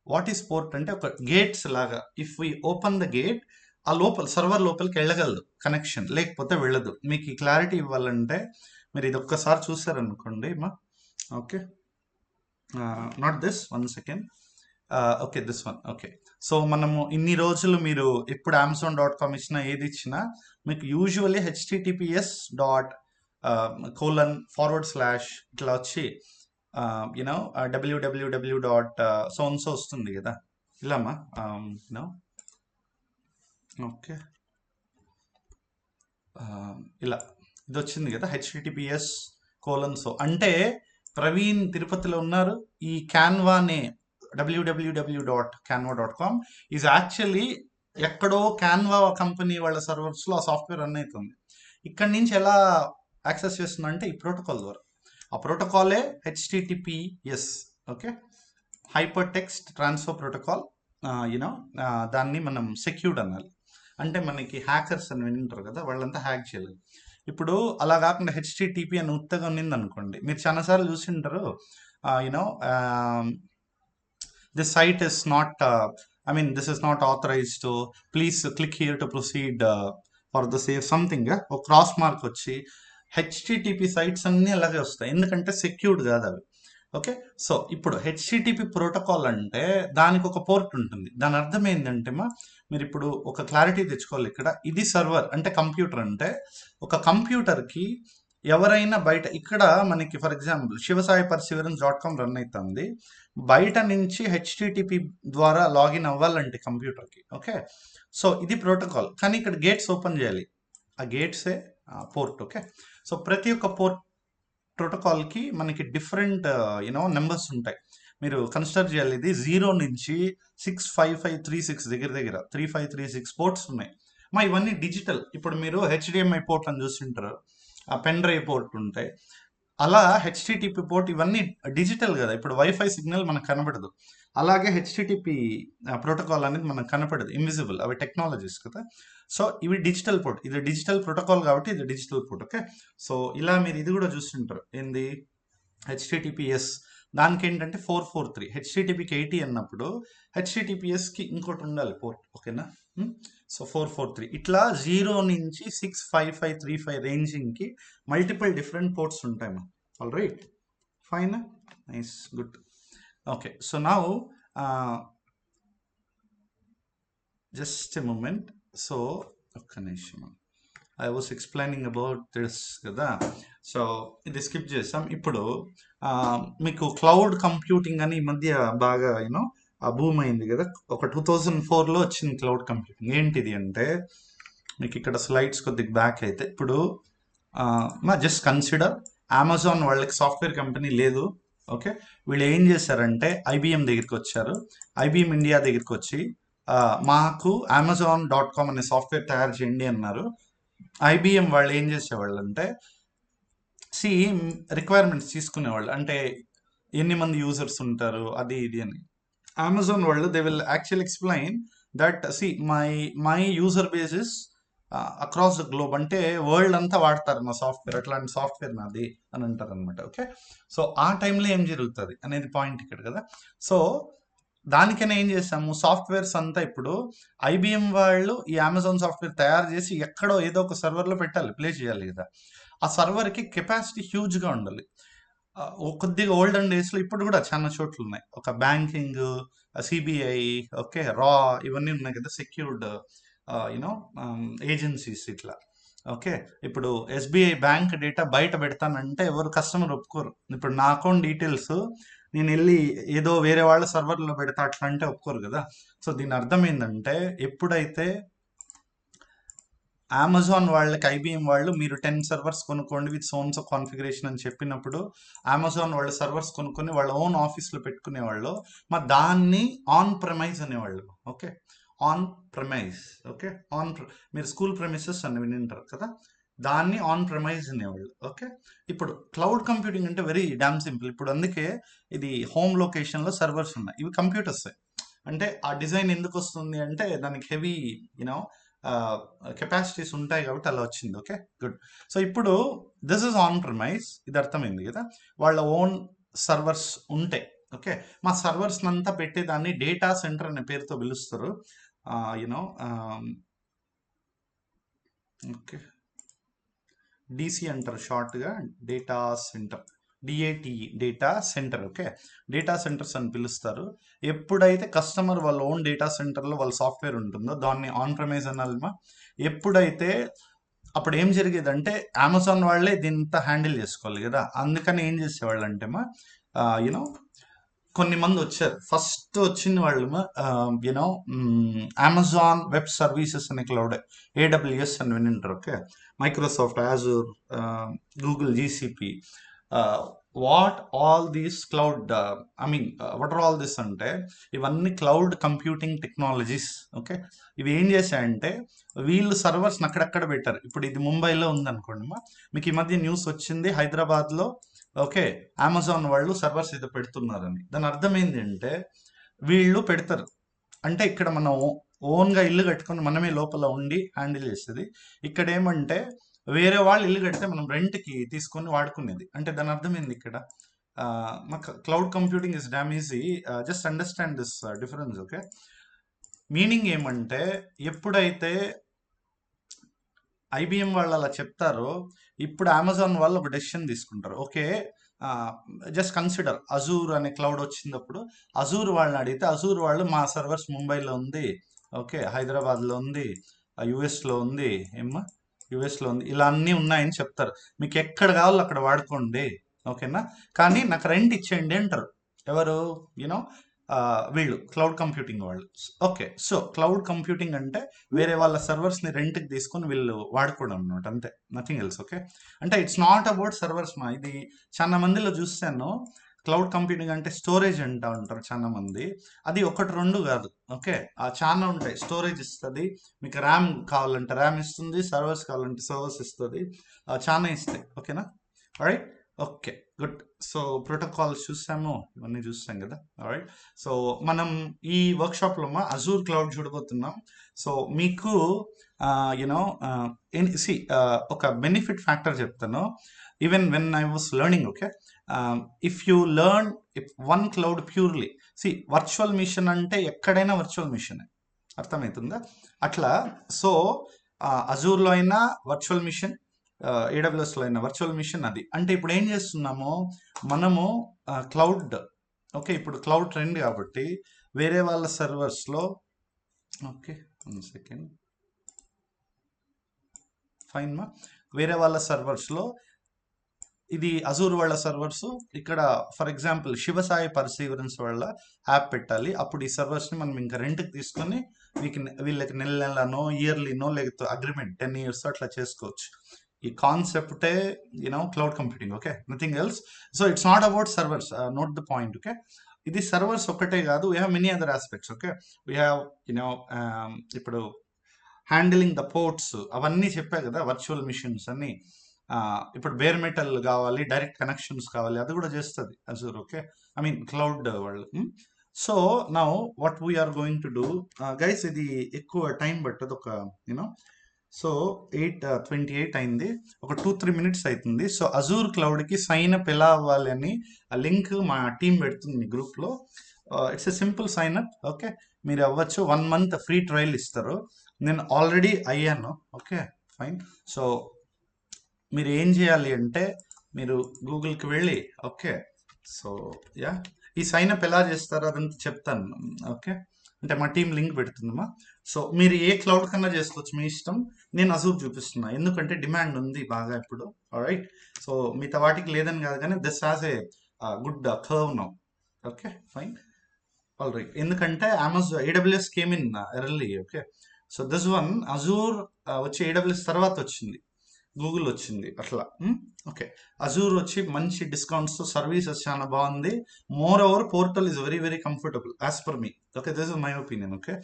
వాట్ ఈస్ పోర్ట్ అంటే ఒక గేట్స్ లాగా. If we open the gate, ఆ లోపల సర్వర్ లోపలికి వెళ్ళగలదు కనెక్షన్, లేకపోతే వెళ్ళదు. మీకు ఈ క్లారిటీ ఇవ్వాలంటే మీరు ఇది ఒక్కసారి చూసారనుకోండి మా. Okay, not this, 1 second. Okay, this one. Okay, so మనము ఇన్ని రోజులు మీరు ఎప్పుడు Amazon.com ఇచ్చినా ఏది ఇచ్చినా మీకు యూజువల్లీ https :// ఇట్లా వచ్చి www. so వస్తుంది కదా ఇలామా. ఓకే, ఇలా ఇది వచ్చింది కదా https : so అంటే ప్రవీణ్ తిరుపతిలో ఉన్నారు. ఈ క్యాన్వానే www.canva.com ఈజ్ యాక్చువల్లీ ఎక్కడో క్యాన్వా కంపెనీ వాళ్ళ సర్వర్స్లో ఆ సాఫ్ట్వేర్ రన్ అవుతుంది. ఇక్కడి నుంచి ఎలా యాక్సెస్ చేస్తుంది అంటే ఈ ప్రోటోకాల్ ద్వారా. ఆ ప్రోటోకాలే HTTPS. Okay, hyper text transfer protocol. దాన్ని మనం సెక్యూర్డ్ అనాలి. అంటే మనకి హ్యాకర్స్ అని వింటారు కదా, వాళ్ళంతా హ్యాక్ చేయలేదు. ఇప్పుడు అలా కాకుండా HTTP అని ఉత్తగా ఉన్నింది అనుకోండి, మీరు చాలాసార్లు చూసింటారు, this site is not this is not authorized to please click here to proceed for the save something. ఒక క్రాస్ మార్క్ వచ్చి HTTP సైట్స్ అన్నీ అలాగే వస్తాయి, ఎందుకంటే సెక్యూర్డ్ కాదు అవి. ఓకే, సో ఇప్పుడు HTTP ప్రోటోకాల్ అంటే దానికి ఒక పోర్ట్ ఉంటుంది. దాని అర్థం ఏంటంటే మీరు ఇప్పుడు ఒక క్లారిటీ తెచ్చుకోవాలి ఇక్కడ. ఇది సర్వర్ అంటే కంప్యూటర్. అంటే ఒక కంప్యూటర్కి ఎవరైనా బయట, ఇక్కడ మనకి ఫర్ ఎగ్జాంపుల్ shivasaiperseverance.com రన్ అవుతుంది, బయట నుంచి HTTP ద్వారా లాగిన్ అవ్వాలంటే కంప్యూటర్కి. ఓకే, సో ఇది ప్రోటోకాల్. కానీ ఇక్కడ గేట్స్ ఓపెన్ చేయాలి, ఆ గేట్సే పోర్ట్. ఓకే, సో ప్రతి ఒక్క పోర్ట్ ప్రోటోకాల్కి మనకి డిఫరెంట్ నెంబర్స్ ఉంటాయి. మీరు కన్సిడర్ చేయాలి, ఇది 0 నుంచి 65536 దగ్గర 3536 పోర్ట్స్ ఉన్నాయి. ఇవన్నీ డిజిటల్. ఇప్పుడు మీరు HDMI పోర్ట్ అని చూసింటారు, ఆ పెన్ డ్రైవ్ పోర్ట్ ఉంటాయి. అలా HTTP పోర్ట్ ఇవన్నీ డిజిటల్ కదా. ఇప్పుడు వైఫై సిగ్నల్ మనకు కనబడదు, అలాగే HTTP ప్రోటోకాల్ అనేది మనకు కనపడదు, ఇన్విజిబుల్. అవి టెక్నాలజీస్ కదా. సో ఇవి డిజిటల్ పోర్ట్, ఇది డిజిటల్ ప్రోటోకాల్ కాబట్టి ఇది డిజిటల్ పోర్ట్. ఓకే, సో ఇలా మీరు ఇది కూడా చూస్తుంటారు, ఏంది HTTPS. దానికి ఏంటంటే 443. HTTPకి 80 అన్నప్పుడు HTTPSకి ఇంకోటి ఉండాలి పోర్ట్. ఓకేనా, సో 443. ఇట్లా 0 నుంచి 65535 రేంజింగ్కి మల్టిపుల్ డిఫరెంట్ పోర్ట్స్ ఉంటాయి. All right, fine, nice, good. Okay, so now just a moment. So ఒక్క నిమిషం, I was explaining about this కదా. సో ఇది స్కిప్ చేసాం. ఇప్పుడు మీకు క్లౌడ్ కంప్యూటింగ్ అని ఈ మధ్య బాగా ఆ భూమి అయింది కదా. ఒక 2004లో వచ్చింది క్లౌడ్ కంప్యూటింగ్. ఏంటిది అంటే మీకు ఇక్కడ స్లైడ్స్ కొద్దిగా బ్యాక్ అయితే, ఇప్పుడు జస్ట్ కన్సిడర్ అమెజాన్ వాళ్ళకి సాఫ్ట్వేర్ కంపెనీ లేదు. ఓకే, వీళ్ళు ఏం చేశారంటే IBM దగ్గరికి వచ్చారు. IBM ఇండియా దగ్గరికి వచ్చి మాకు Amazon.com అనే సాఫ్ట్వేర్ తయారు చేయండి అన్నారు. IBM వాళ్ళు ఏం చేసేవాళ్ళు అంటే రిక్వైర్మెంట్స్ తీసుకునేవాళ్ళు, అంటే ఎన్ని మంది యూజర్స్ ఉంటారు అది ఇది అని. Amazon వాళ్ళు they will actual explain that my user basis across the globe, అంటే వరల్డ్ అంతా వాడతారు నా సాఫ్ట్వేర్, అట్లాంటి సాఫ్ట్వేర్ నాది అని అంటారు అనమాట. ఓకే, సో ఆ టైంలో ఏం జరుగుతుంది అనేది పాయింట్ ఇక్కడ కదా. సో దానికైనా ఏం చేసాము, సాఫ్ట్వేర్స్ అంతా ఇప్పుడు IBM వాళ్ళు ఈ Amazon సాఫ్ట్వేర్ తయారు చేసి ఎక్కడో ఏదో ఒక సర్వర్లో పెట్టాలి, ప్లే చేయాలి కదా. ఆ సర్వర్కి కెపాసిటీ హ్యూజ్గా ఉండాలి. కొద్దిగా ఓల్డెన్ డేస్లో ఇప్పుడు కూడా చాలా చోట్ల ఉన్నాయి. ఒక బ్యాంకింగ్, CBI, ఓకే, రా, ఇవన్నీ ఉన్నాయి కదా, సెక్యూర్డ్ ఏజెన్సీస్ ఇట్లా. ఓకే, ఇప్పుడు SBI బ్యాంక్ డేటా బయట పెడతానంటే ఎవరు కస్టమర్ ఒప్పుకోరు. ఇప్పుడు నా అకౌంట్ డీటెయిల్స్ నేను వెళ్ళి ఏదో వేరే వాళ్ళ సర్వర్లో పెడతా అట్లా అంటే ఒప్పుకోరు కదా. సో దీని అర్థం ఏంటంటే ఎప్పుడైతే అమెజాన్ వాళ్ళకి IBM వాళ్ళు మీరు 10 సర్వర్స్ కొనుక్కోండి విత్ సోన్స్ కాన్ఫిగరేషన్ అని చెప్పినప్పుడు అమెజాన్ వాళ్ళ సర్వర్స్ కొనుక్కొని వాళ్ళ ఓన్ ఆఫీస్లో పెట్టుకునేవాళ్ళు. దాన్ని ఆన్ ప్రెమైజ్ అనేవాళ్ళు. Okay, on premise. ఓకే, మీరు స్కూల్ ప్రెమిసెస్ అని వినింటారు కదా, దాన్ని ఆన్ ప్రెమైజ్ అనేవాళ్ళు. ఓకే, ఇప్పుడు క్లౌడ్ కంప్యూటింగ్ అంటే వెరీ డామ్ సింపుల్. ఇప్పుడు అందుకే ఇది హోమ్ లొకేషన్లో సర్వర్స్ ఉన్నాయి, ఇవి కంప్యూటర్స్. అంటే ఆ డిజైన్ ఎందుకు వస్తుంది అంటే దానికి హెవీ కెపాసిటీస్ ఉంటాయి కాబట్టి అలా వచ్చింది. Okay, good. సో ఇప్పుడు దిస్ ఇస్ ఆన్ ప్రిమైజ్, ఇది అర్థమైంది కదా. వాళ్ళ ఓన్ సర్వర్స్ ఉంటాయి. ఓకే, మా సర్వర్స్ అంతా పెట్టేదాన్ని డేటా సెంటర్ అనే పేరుతో పిలుస్తారు. యునో ఓకే, డిసి అంటారు షార్ట్గా, data centre, DAT, data centre. Okay, data centres అని పిలుస్తారు. ఎప్పుడైతే కస్టమర్ వాళ్ళ ఓన్ డేటా సెంటర్లో వాళ్ళ సాఫ్ట్వేర్ ఉంటుందో దాన్ని ఆన్ ప్రైమేజ్ అనాలిమా. ఎప్పుడైతే అప్పుడు ఏం జరిగేదంటే అమెజాన్ వాళ్ళే దీంతో హ్యాండిల్ చేసుకోవాలి కదా. అందుకని ఏం చేసేవాళ్ళు అంటే యూనో కొన్ని మంది వచ్చారు. ఫస్ట్ వచ్చిన వాళ్ళు యూనో అమెజాన్ వెబ్ సర్వీసెస్ అనే క్లౌడ్, ఏడబ్ల్యూఎస్ అని వినింటారు. Okay, Microsoft Azure, Google GCP, what all these cloud, what are all this అంటే ఇవన్నీ క్లౌడ్ కంప్యూటింగ్ టెక్నాలజీస్. ఓకే, ఇవి ఏం చేశాయంటే వీళ్ళు సర్వర్స్ని అక్కడక్కడ పెట్టారు. ఇప్పుడు ఇది ముంబైలో ఉందనుకోండి, మీకు ఈ మధ్య న్యూస్ వచ్చింది హైదరాబాద్లో ఓకే అమెజాన్ వాళ్ళు సర్వర్స్ ఇది పెడుతున్నారని. దాని అర్థం ఏంటి అంటే వీళ్ళు పెడతారు అంటే ఇక్కడ మనం ఓన్గా ఇల్లు కట్టుకొని మనమే లోపల ఉండి హ్యాండిల్ చేసేది. ఇక్కడ ఏమంటే వేరే వాళ్ళు ఇల్లు కడితే మనం రెంట్కి తీసుకొని వాడుకునేది. అంటే దాని అర్థం ఏంది ఇక్కడ మాకు cloud computing is damn easy. Just understand this difference. Okay, meaning ఏమంటే ఎప్పుడైతే ఐబిఎం వాళ్ళు అలా చెప్తారో ఇప్పుడు అమెజాన్ వాళ్ళు ఒక డెసిషన్ తీసుకుంటారు. ఓకే, జస్ట్ కన్సిడర్ అజూర్ అనే క్లౌడ్ వచ్చినప్పుడు అజూర్ వాళ్ళని అడిగితే అజూర్ వాళ్ళు మా సర్వర్స్ ముంబైలో ఉంది, ఓకే హైదరాబాద్లో ఉంది, యుఎస్లో ఉంది, యుఎస్లో ఉంది, ఇలా అన్నీ ఉన్నాయని చెప్తారు. మీకు ఎక్కడ కావాలో అక్కడ వాడుకోండి, ఓకేనా, కానీ నాకు రెంట్ ఇచ్చేయండి అంటారు. ఎవరు? యూనో వీళ్ళు క్లౌడ్ కంప్యూటింగ్ వాళ్ళు. ఓకే, సో క్లౌడ్ కంప్యూటింగ్ అంటే వేరే వాళ్ళ సర్వర్స్ని రెంట్కి తీసుకొని వీళ్ళు వాడుకోవడం అనమాట, అంతే, నథింగ్ ఎల్స్. ఓకే, అంటే ఇట్స్ నాట్ అబౌట్ సర్వర్స్ ఇది చాలా మందిలో చూస్తాను. క్లౌడ్ కంప్యూటింగ్ అంటే స్టోరేజ్ అంటూ ఉంటారు చాలా మంది. అది ఒకటి రెండు కాదు. ఓకే, చాలా ఉంటాయి. స్టోరేజ్ ఇస్తుంది, మీకు ర్యామ్ కావాలంటే ర్యామ్ ఇస్తుంది, సర్వర్స్ కావాలంటే సర్వర్స్ ఇస్తుంది, చాలా ఇస్తాయి. ఓకేనా, right, okay, good. So protocols చూసాము, ఇవన్నీ చూస్తాం కదా. రైట్, సో మనం ఈ వర్క్షాప్లో అజూర్ క్లౌడ్ చూడబోతున్నాం. సో మీకు యూనో ఒక బెనిఫిట్ ఫ్యాక్టర్ చెప్తాను. Even when I was learning, okay, if you learn one cloud purely, virtual machine అంటే ఎక్కడైనా వర్చువల్ మిషన్, అర్థమవుతుందా? అట్లా సో అజూర్లో అయినా వర్చువల్ మిషన్, ఏడబ్ల్యూఎస్లో అయిన వర్చువల్ మిషన్. అది అంటే ఇప్పుడు ఏం చేస్తున్నాము మనము క్లౌడ్. ఓకే, ఇప్పుడు క్లౌడ్ ట్రెండ్ కాబట్టి వేరే వాళ్ళ సర్వర్స్లో, ఓకే 1 సెకండ్, ఫైన్ వేరే వాళ్ళ సర్వర్స్లో ఇది అజూర్ వాళ్ళ సర్వర్స్. ఇక్కడ ఫర్ ఎగ్జాంపుల్ శివసాయి పర్సీవరెన్స్ వాళ్ళ యాప్ పెట్టాలి. అప్పుడు ఈ సర్వర్స్ని మనం ఇంకా రెంట్కి తీసుకొని వీళ్ళకి నెలనో ఇయర్లీనో లేకపోతే అగ్రిమెంట్ 10 years అట్లా చేసుకోవచ్చు. ఈ కాన్సెప్టే you know cloud computing. Okay, nothing else. So it's not about servers, note the point. Okay, ఇది సర్వర్స్ ఒకటే కాదు, we have many other aspects. Okay, we have you know ఇప్పుడు హ్యాండిలింగ్ ద పోర్ట్స్ అవన్నీ చెప్పా కదా, వర్చువల్ మిషన్స్ అన్ని. ఇప్పుడు బేర్ మెటల్ కావాలి, డైరెక్ట్ కనెక్షన్స్ కావాలి, అది కూడా చేస్తుంది అజూర్. ఓకే, క్లౌడ్ వాళ్ళు. So now what we're going to do guys, ఇది ఎక్కువ టైం పట్టదు, ఒక యూనో సో 8:28 అయింది, ఒక 2-3 minutes అవుతుంది. సో అజూర్ క్లౌడ్కి సైన్ అప్ ఎలా అవ్వాలి అని ఆ లింక్ మా టీం పెడుతుంది మీ గ్రూప్లో. It's a simple sign up. Okay, మీరు అవ్వచ్చు. 1 month ఫ్రీ ట్రయల్ ఇస్తారు. నేను ఆల్రెడీ అయ్యాను. Okay, fine. సో మీరు ఏం చేయాలి అంటే మీరు గూగుల్కి వెళ్ళి, ఓకే, సో యా ఈ సైన్ అప్ ఎలా చేస్తారో అదంతా చెప్తాను. ఓకే, అంటే మా టీం లింక్ పెడుతుందమ్మా. సో మీరు ఏ క్లౌడ్ కన్నా చేసుకోవచ్చు, మీ ఇష్టం. నేను అజూర్ చూపిస్తున్నా ఎందుకంటే డిమాండ్ ఉంది బాగా ఇప్పుడు. రైట్, సో మిగతా వాటికి లేదని కాదు, కానీ this has a good curve now. Okay, fine, all right. ఎందుకంటే AWS came in early. Okay, so this one Azure వచ్చి AWS తర్వాత వచ్చింది, గూగుల్ వచ్చింది అట్లా. ఓకే, అజూర్ వచ్చి మంచి డిస్కౌంట్స్, సర్వీసెస్ చాలా బాగుంది. More over portal is very very comfortable as per me. Okay, this is my opinion. Okay,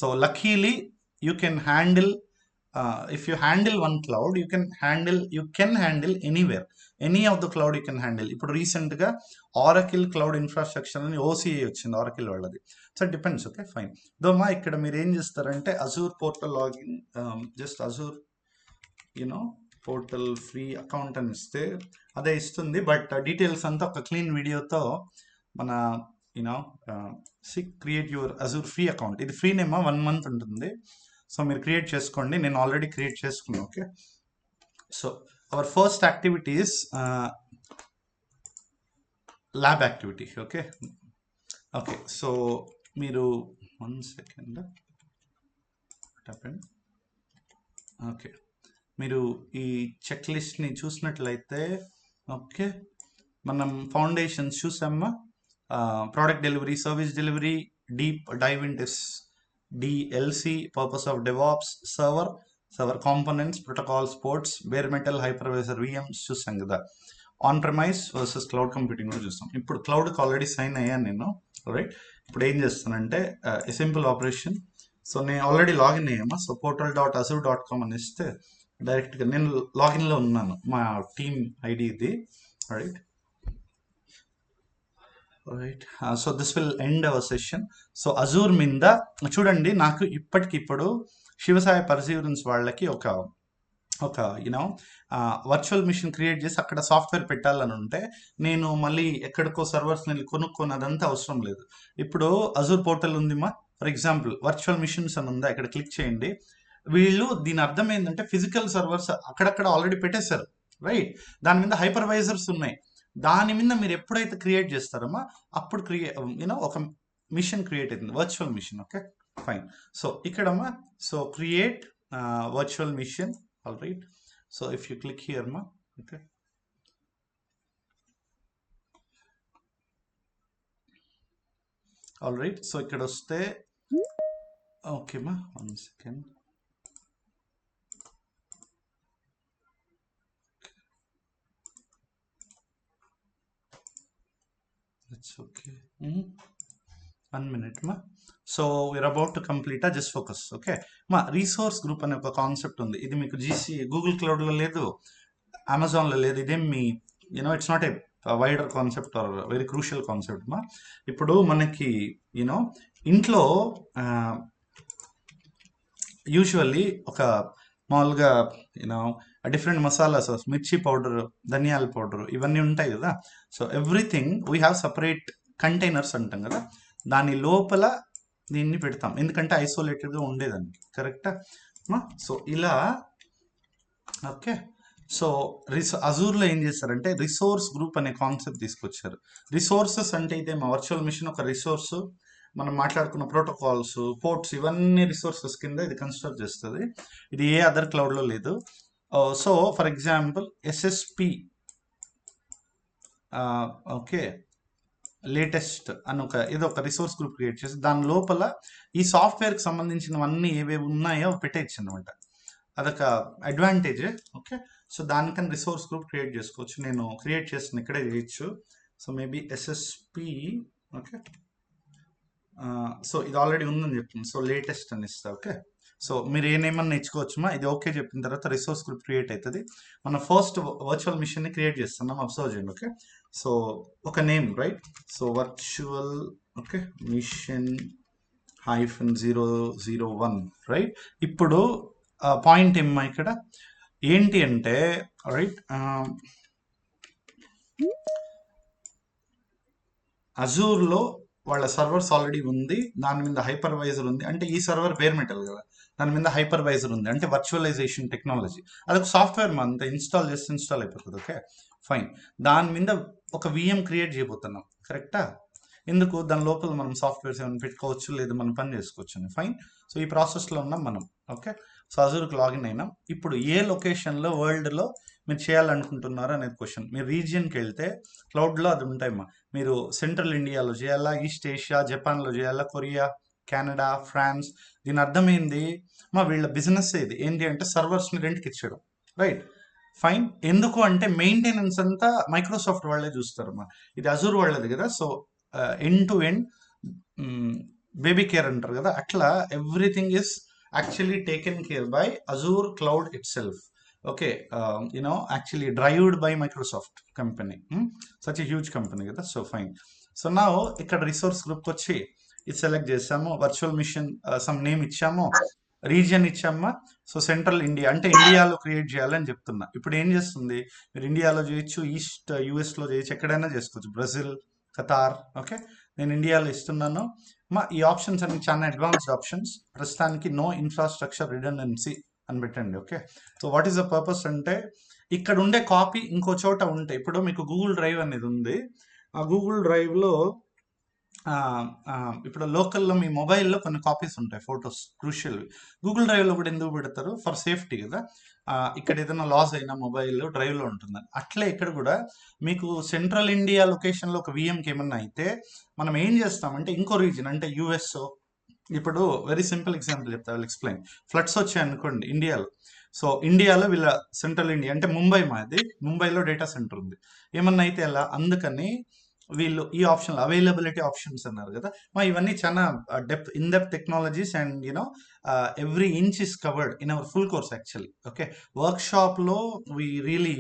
so luckily you can handle if you handle one cloud, you can handle anywhere, any of the cloud you can handle. ఇప్పుడు recent గా Oracle cloud infrastructure అని OCI వచ్చింది, Oracle వాళ్ళది. So depends. Okay, fine. దోమా ఇక్కడ మీరు ఏం చేస్తారంటే Azure portal login, just Azure portal free account అని ఇస్తే అదే ఇస్తుంది. బట్ డీటెయిల్స్ అంతా ఒక క్లీన్ వీడియోతో మన create your Azure free account. ఇది ఫ్రీ నేమా 1 month ఉంటుంది. సో మీరు క్రియేట్ చేసుకోండి, నేను ఆల్రెడీ క్రియేట్ చేసుకున్నాను. Okay, so our first activity is lab activity. Okay okay, so మీరు 1 second. ఓకే, మీరు ఈ చెక్ లిస్ట్ని చూసినట్లయితే, ఓకే, మనం ఫౌండేషన్స్ చూసామా, product delivery, service delivery, deep dive into DLC, purpose of DevOps, server components, protocols, ports, bare metal, hypervisor, VMs చూసాం కదా. On premise versus cloud computing కూడా చూస్తాం. ఇప్పుడు క్లౌడ్కి ఆల్రెడీ సైన్ అయ్యాను నేను. రైట్, ఇప్పుడు ఏం చేస్తానంటే సింపుల్ ఆపరేషన్. సో నేను ఆల్రెడీ లాగిన్ అయ్యామా. సో portal.azure.com అని ఇస్తే డైరెక్ట్గా నేను లాగిన్లో ఉన్నాను, మా టీమ్ ఐడి ఇది. Right right, so this will end our session. So Azure మీద చూడండి, నాకు ఇప్పటికిప్పుడు శివసాయి పర్సీవరెన్స్ వాళ్ళకి ఒక వర్చువల్ మిషన్ క్రియేట్ చేసి అక్కడ సాఫ్ట్వేర్ పెట్టాలని ఉంటే నేను మళ్ళీ ఎక్కడికో సర్వర్స్ వెళ్ళి కొనుక్కొని అదంతా అవసరం లేదు. ఇప్పుడు అజూర్ పోర్టల్ ఉందిమా, ఫర్ ఎగ్జాంపుల్ వర్చువల్ మిషన్స్ అని ఉందా, ఇక్కడ క్లిక్ చేయండి. వీళ్ళు దీని అర్థం ఏంటంటే ఫిజికల్ సర్వర్స్ అక్కడక్కడ ఆల్రెడీ పెట్టేశారు. రైట్, దాని మీద హైపర్వైజర్స్ ఉన్నాయి. దాని మీద మీరు ఎప్పుడైతే క్రియేట్ చేస్తారమ్మా అప్పుడు ఒక మిషన్ క్రియేట్ అవుతుంది, virtual machine. Okay, fine. So ఇక్కడమ్మా, so create virtual machine. All right, so if you click here మా, ఓకే, ఆల్ రైట్. సో ఇక్కడ వస్తే ఓకేమా, 1 second. That's okay. 1 minute ma. So we're about to complete. Just focus. Okay ma, resource group అనే ఒక concept ఉంది. ఇది మీకు Google cloud లో లేదు, అమెజాన్ లో లేదు. ఇదేం me it's not a wider concept or very crucial concept మా. ఇప్పుడు మనకి ఇంట్లో యూజువల్లీ ఒక మామూలుగా డిఫరెంట్ మసాలాస్, మిర్చి పౌడర్, ధనియాల పౌడర్, ఇవన్నీ ఉంటాయి కదా. So everything we have separate containers అంటాం కదా, దాని లోపల దీన్ని పెడతాం ఎందుకంటే ఐసోలేటెడ్గా ఉండేదానికి. కరెక్టా? సో ఇలా ఓకే. సో అజూర్లో ఏం చేస్తారంటే రిసోర్స్ గ్రూప్ అనే కాన్సెప్ట్ తీసుకొచ్చారు. రిసోర్సెస్ అంటే ఇదే మా వర్చువల్ మిషన్ ఒక రిసోర్స్, మనం మాట్లాడుకున్న ప్రోటోకాల్స్, పోర్ట్స్, ఇవన్నీ రిసోర్సెస్ కింద ఇది కన్స్ట్రక్ట్ చేస్తుంది. ఇది ఏ అదర్ క్లౌడ్లో లేదు. So for example SSP okay latest అని ఏదో ఒక రిసోర్స్ గ్రూప్ క్రియేట్ చేసి దాని లోపల ఈ సాఫ్ట్వేర్కి సంబంధించినవన్నీ ఏవేవి ఉన్నాయో పెట్టేయచ్చు అనమాట. అదొక అడ్వాంటేజ్. ఓకే, సో దానికని రిసోర్స్ గ్రూప్ క్రియేట్ చేసుకోవచ్చు. నేను క్రియేట్ చేసిన ఇక్కడే చేయొచ్చు. So maybe SSP okay. So ఇది ఆల్రెడీ ఉందని చెప్తుంది. సో లేటెస్ట్ అని ఇస్తా. ఓకే, సో మీరు ఏమన్నా నేర్చుకోవచ్చుమా. ఇది ఓకే చెప్పిన తర్వాత రిసోర్స్ గ్రూప్ క్రియేట్ అవుతుంది. మనం ఫస్ట్ వర్చువల్ మిషన్ని క్రియేట్ చేస్తున్నాం, అబ్జర్వ్ చేయండి. ఓకే, సో ఒక name right. So virtual okay machine -001 right. ఇప్పుడు పాయింట్ ఏమ్మా ఇక్కడ ఏంటి అంటే రైట్ అజూర్లో వాళ్ళ సర్వర్స్ ఆల్రెడీ ఉంది, దాని మీద హైపర్వైజర్ ఉంది. అంటే ఈ సర్వర్ బేర్ మెటల్ కదా, దాని మీద హైపర్వైజర్ ఉంది, అంటే వర్చువలైజేషన్ టెక్నాలజీ. అదొక సాఫ్ట్వేర్ అంతా ఇన్స్టాల్ చేస్తే ఇన్స్టాల్ అయిపోతుంది. Okay fine. దాని మీద ఒక VM క్రియేట్ చేయబోతున్నాం. కరెక్టా? ఎందుకు? దాని లోపల మనం సాఫ్ట్వేర్స్ ఏమైనా పెట్టుకోవచ్చు, లేదా మనం పని చేసుకోవచ్చు అని. ఫైన్. సో ఈ ప్రాసెస్లో ఉన్నాం మనం. ఓకే, సో అజూర్కి లాగిన్ అయినాం. ఇప్పుడు ఏ లొకేషన్లో వరల్డ్లో మీరు చేయాలనుకుంటున్నారో అనేది క్వశ్చన్. మీరు రీజియన్కి వెళ్తే క్లౌడ్లో అది ఉంటాయమ్మా. మీరు సెంట్రల్ ఇండియాలో చేయాలా, ఈస్ట్ ఏషియా, జపాన్లో చేయాలా, కొరియా, కెనడా, ఫ్రాన్స్. దీని అర్థమైంది వీళ్ళ బిజినెస్ ఇది ఏంటి అంటే సర్వర్స్ని రెంట్కి ఇచ్చడం. Right, fine. ఎందుకు అంటే మెయింటెనెన్స్ అంతా మైక్రోసాఫ్ట్ వాళ్ళే చూస్తారమ్మా. ఇది అజూర్ వాళ్ళది కదా. So end to end baby care అంటారు కదా, అట్లా everything is actually taken care by Azure Cloud itself. Okay, actually derived by Microsoft company. Such a huge company కదా. So fine. So now ఇక్కడ resource గ్రూప్కి వచ్చి ఇది సెలెక్ట్ చేసాము, virtual machine some name ఇచ్చాము, రీజియన్ ఇచ్చామా. సో సెంట్రల్ ఇండియా అంటే ఇండియాలో create చేయాలని చెప్తున్నా. ఇప్పుడు ఏం చేస్తుంది, మీరు ఇండియాలో చేయొచ్చు, ఈస్ట్ యూఎస్లో చేయొచ్చు, ఎక్కడైనా చేసుకోవచ్చు, బ్రెజిల్, ఖతార్. ఓకే, నేను ఇండియాలో ఇస్తున్నాను. ఈ ఆప్షన్స్ అన్ని చాలా అడ్వాన్స్డ్ ఆప్షన్స్. ప్రస్తుతానికి నో ఇన్ఫ్రాస్ట్రక్చర్ రిడెండెన్సీ అని పెట్టండి. Okay, so what is the purpose అంటే ఇక్కడ ఉండే కాపీ ఇంకో చోట ఉంటే, ఇప్పుడు మీకు గూగుల్ డ్రైవ్ అనేది ఉంది, ఆ గూగుల్ డ్రైవ్లో ఇప్పుడు లోకల్లో మీ మొబైల్లో కొన్ని కాపీస్ ఉంటాయి, ఫొటోస్ క్రూషియల్. గూగుల్ డ్రైవ్లో కూడా ఎందుకు పెడతారు, ఫర్ సేఫ్టీ కదా. ఇక్కడ ఏదైనా లాస్ అయినా మొబైల్ డ్రైవ్లో ఉంటుందని. అట్లే ఇక్కడ కూడా మీకు సెంట్రల్ ఇండియా లొకేషన్లో ఒక విఎంకి ఏమన్నా అయితే మనం ఏం చేస్తామంటే ఇంకో రీజన్ అంటే యుఎస్. ఇప్పుడు వెరీ సింపుల్ ఎగ్జాంపుల్ చెప్తా, విల్ ఎక్స్ప్లెయిన్. ఫ్లడ్స్ వచ్చాయి అనుకోండి ఇండియాలో. సో ఇండియాలో వీళ్ళ సెంట్రల్ ఇండియా అంటే ముంబై, మాది ముంబైలో డేటా సెంటర్ ఉంది. ఏమన్నా అయితే ఎలా, అందుకని వీళ్ళు ఈ ఆప్షన్ అవైలబిలిటీ ఆప్షన్స్ అన్నారు కదా. ఇవన్నీ చాలా in depth technologies and every inch is covered in our full course actually. Okay, వర్క్షాప్లో we really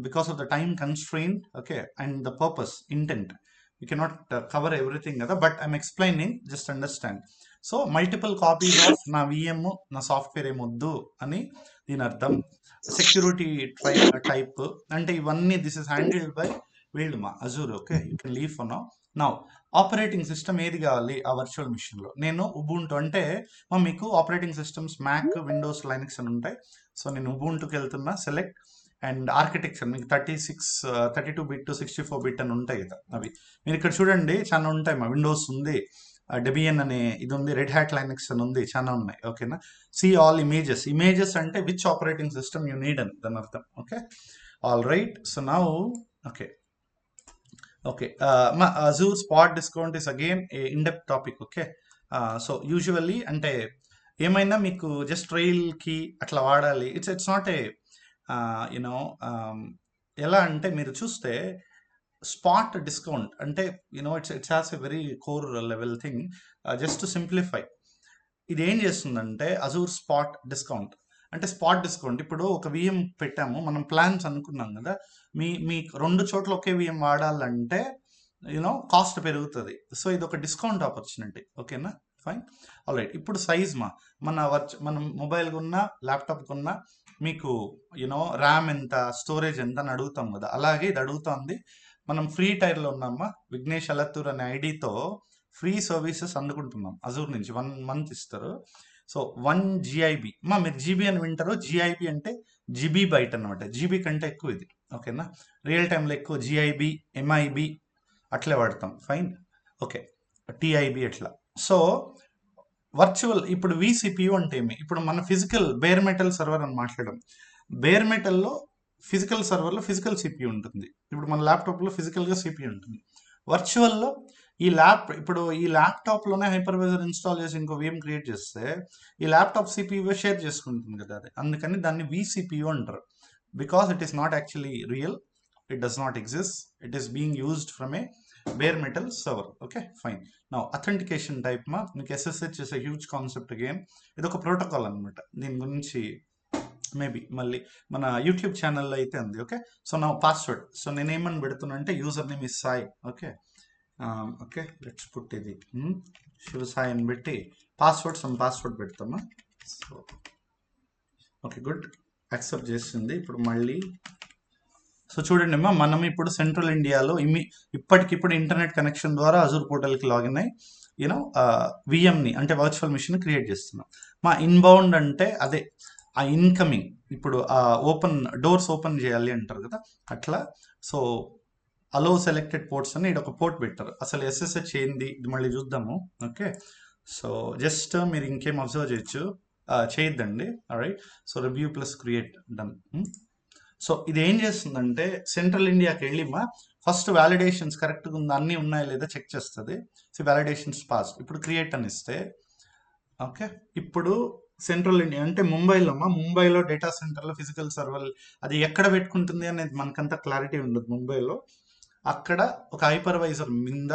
because of the time constraint, okay, and the purpose intent, you cannot cover everything కదా, but I'm explaining, just understand. So multiple copies of నా VM, నా software ఏమొద్దు అని దీని అర్థం. Security type అంటే ఇవన్నీ దిస్ ఇస్ హ్యాండిల్డ్ బై వీళ్ళు మా Azure. Okay, you can leave for now. Operating system ఏది కావాలి ఆ వర్చువల్ మిషన్లో? నేను ఉబుంటు అంటే మీకు operating systems Mac, Windows, Linux అని ఉంటాయి. సో నేను ఉబుంటుకి వెళ్తున్నా, సెలెక్ట్. అండ్ ఆర్కిటెక్చర్ మీకు 32 బిట్ 64 బిట్ అని ఉంటాయి కదా, అవి మీరు ఇక్కడ చూడండి చాలా ఉంటాయి. మా విండోస్ ఉంది, డెబియన్ అనే ఇది ఉంది, రెడ్ హ్యాట్ లైనక్స్ అని ఉంది, చాలా ఉన్నాయి. ఓకేనా, సీ ఆల్ ఇమేజెస్ అంటే which operating system you need అని దాని అర్థం. Okay, all right. So now okay, మా Azure spot discount is again A in-depth topic. Okay, so usually అంటే ఏమైనా మీకు జస్ట్ ట్రైల్కి అట్లా వాడాలి, ఇట్స్ నాట్ ఏ ఎలా అంటే మీరు చూస్తే స్పాట్ డిస్కౌంట్ అంటే it's has a very core level thing. Just to simplify, ఇది ఏం చేస్తుందంటే Azure స్పాట్ డిస్కౌంట్ అంటే స్పాట్ డిస్కౌంట్. ఇప్పుడు ఒక విఎం పెట్టాము, మనం ప్లాన్స్ అనుకున్నాం కదా, మీ 2 చోట్ల ఒకే విఎం వాడాలంటే కాస్ట్ పెరుగుతుంది. సో ఇది ఒక డిస్కౌంట్ ఆపర్చునిటీ. ఓకేనా, ఫైన్, ఆల్ రైట్. ఇప్పుడు సైజ్ మనం మొబైల్ కొన్నా, ల్యాప్టాప్ కొన్నా మీకు ర్యామ్ ఎంత, స్టోరేజ్ ఎంత అని అడుగుతాం కదా, అలాగే ఇది అడుగుతుంది. మనం ఫ్రీ టైర్లో ఉన్నామా, విఘ్నేష్ అలత్తూర్ అనే ఐడితో ఫ్రీ సర్వీసెస్ అందుకుంటున్నాం Azure నుంచి. 1 month ఇస్తారు. సో 1 GB, మీరు జీబీ అని వింటారు, జిఐబి అంటే జీబీ బైట్ అనమాట, జీబీ కంటే ఎక్కువ ఇది. ఓకేనా, రియల్ టైంలో ఎక్కువ జిఐబి, ఎంఐబి అట్లే వాడతాం. ఫైన్, ఓకే, టిఐబి అట్లా. సో వర్చువల్ ఇప్పుడు విసిపియు అంటే ఏమి, ఇప్పుడు మన ఫిజికల్ బేర్ మెటల్ సర్వర్ అని మాట్లాడడం. బేర్ మెటల్లో ఫిజికల్ సర్వర్లో ఫిజికల్ సిపియు ఉంటుంది. ఇప్పుడు మన ల్యాప్టాప్లో ఫిజికల్గా సిపియు ఉంటుంది. వర్చువల్లో ఇప్పుడు ఈ ల్యాప్టాప్లోనే హైపర్వైజర్ ఇన్స్టాల్ చేసి ఇంకో విఎం క్రియేట్ చేస్తే ఈ ల్యాప్టాప్ సిపియు షేర్ చేసుకుంటుంది కదా, అది అందుకని దాన్ని విసిపియు అంటారు. Because it is not actually real, it does not exist, it is being used from a bare metal server. Okay, fine. Now authentication type మీకు SSH is a huge concept again. ఇది ఒక protocol అనమాట, దీని గురించి maybe మళ్ళీ మన YouTube ఛానల్లో అయితే ఉంది. ఓకే, సో నా పాస్వర్డ్, సో నేనేమని పెడుతున్నా అంటే user name is Sai. Okay, okay, let's put ఇది శివ సాయి అని పెట్టి పాస్వర్డ్ పెడతామా. సో ఓకే, గుడ్, యాక్సెప్ట్ చేసింది. ఇప్పుడు మళ్ళీ సో చూడండి అమ్మా, మనం ఇప్పుడు సెంట్రల్ ఇండియాలో ఇప్పటికిప్పుడు ఇంటర్నెట్ కనెక్షన్ ద్వారా Azure పోర్టల్కి లాగిన్ అయ్యి విఎంని అంటే వర్చువల్ మిషన్ క్రియేట్ చేస్తున్నాం. మా ఇన్బౌండ్ అంటే అదే ఆ ఇన్కమింగ్, ఇప్పుడు డోర్స్ ఓపెన్ చేయాలి అంటారు కదా అట్లా. సో అలో సెలెక్టెడ్ పోర్ట్స్ అని ఇక్కడ ఒక పోర్ట్ పెట్టారు. అసలు ఎస్ఎస్హెచ్ ఏంది ఇది మళ్ళీ చూద్దాము. ఓకే, సో జస్ట్ మీరు ఇంకేం అబ్జర్వ్ చేయొద్దండి. Right, so review plus create done. So ఇది ఏం చేస్తుందంటే సెంట్రల్ ఇండియాకి వెళ్ళి ఫస్ట్ వ్యాలిడేషన్స్ కరెక్ట్గా ఉందా, అన్నీ ఉన్నాయా లేదా చెక్ చేస్తుంది. So validations pass. ఇప్పుడు క్రియేట్ అని ఇస్తే ఓకే, ఇప్పుడు సెంట్రల్ ఇండియా అంటే ముంబైలో డేటా సెంటర్లో ఫిజికల్ సర్వర్ అది ఎక్కడ పెట్టుకుంటుంది అనేది మనకంత క్లారిటీ ఉండదు. ముంబైలో అక్కడ ఒక హైపర్వైజర్ మీద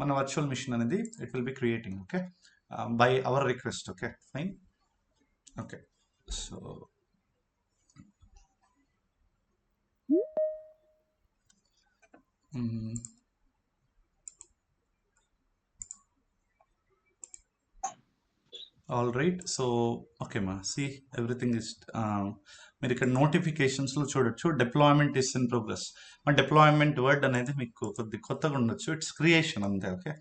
మన వర్చువల్ మిషన్ అనేది it will be creating. Okay, by our request. Okay, fine. Okay, so all right. So okay మా, సి ఎవ్రీథింగ్ ఇస్ మీరు ఇక్కడ నోటిఫికేషన్స్లో చూడొచ్చు, డిప్లాయ్మెంట్ ఇస్ ఇన్ ప్రోగ్రెస్. మా డిప్లాయ్మెంట్ వర్డ్ అనేది మీకు కొద్ది కొత్తగా ఉండొచ్చు, ఇట్స్ క్రియేషన్ అంతే. ఓకే,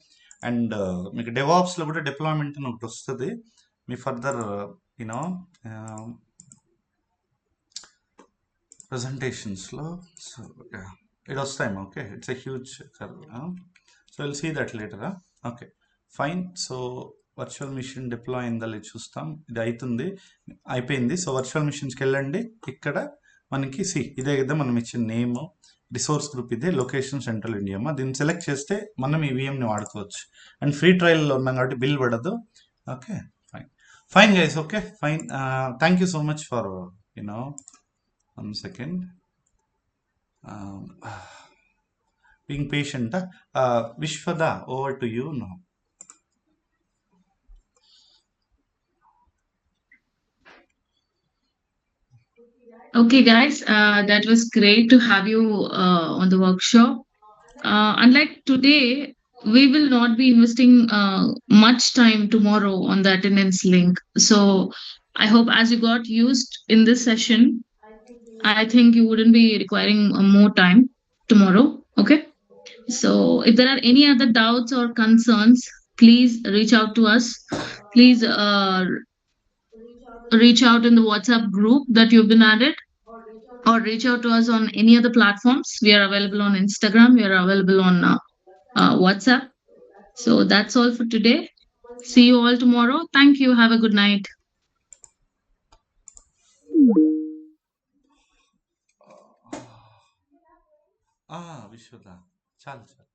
అండ్ మీకు డెవాప్స్లో కూడా డిప్లాయ్మెంట్ అని ఒకటి వస్తుంది మీ ఫర్దర్ యూనో ప్రజెంటేషన్స్లో. సో ఇట్ వస్తాయమ్మా. Okay, it's a huge curve. So will see that later. Okay, fine. So virtual machine deploy అయిందా లేదు చూస్తాం. ఇది అవుతుంది, అయిపోయింది. సో వర్చువల్ మిషన్స్కి వెళ్ళండి. ఇక్కడ మనకి ఇదే కదా మనం ఇచ్చిన నేమ్, రిసోర్స్ గ్రూప్ ఇదే, లొకేషన్ సెంట్రల్ ఇండియా. దీన్ని సెలెక్ట్ చేస్తే మనం ఈ విఎంని వాడుకోవచ్చు. అండ్ ఫ్రీ ట్రయల్లో ఉన్నాం కాబట్టి బిల్ పడదు. Okay, fine fine guys. Okay, fine. Thank you so much for one second being patient. Vishwada, over to you now. Okay, guys, that was great to have you on the workshop. Unlike today, we will not be investing much time tomorrow on the attendance link. So I hope as you got used in this session, I think you wouldn't be requiring more time tomorrow. Okay. So if there are any other doubts or concerns, please reach out to us. Please reach out in the WhatsApp group that you've been added, or reach out to us on any other platforms. We are available on Instagram. We are available on WhatsApp. So that's all for today. See you all tomorrow. Thank you. Have a good night. Vishwada, చాలు చాలు.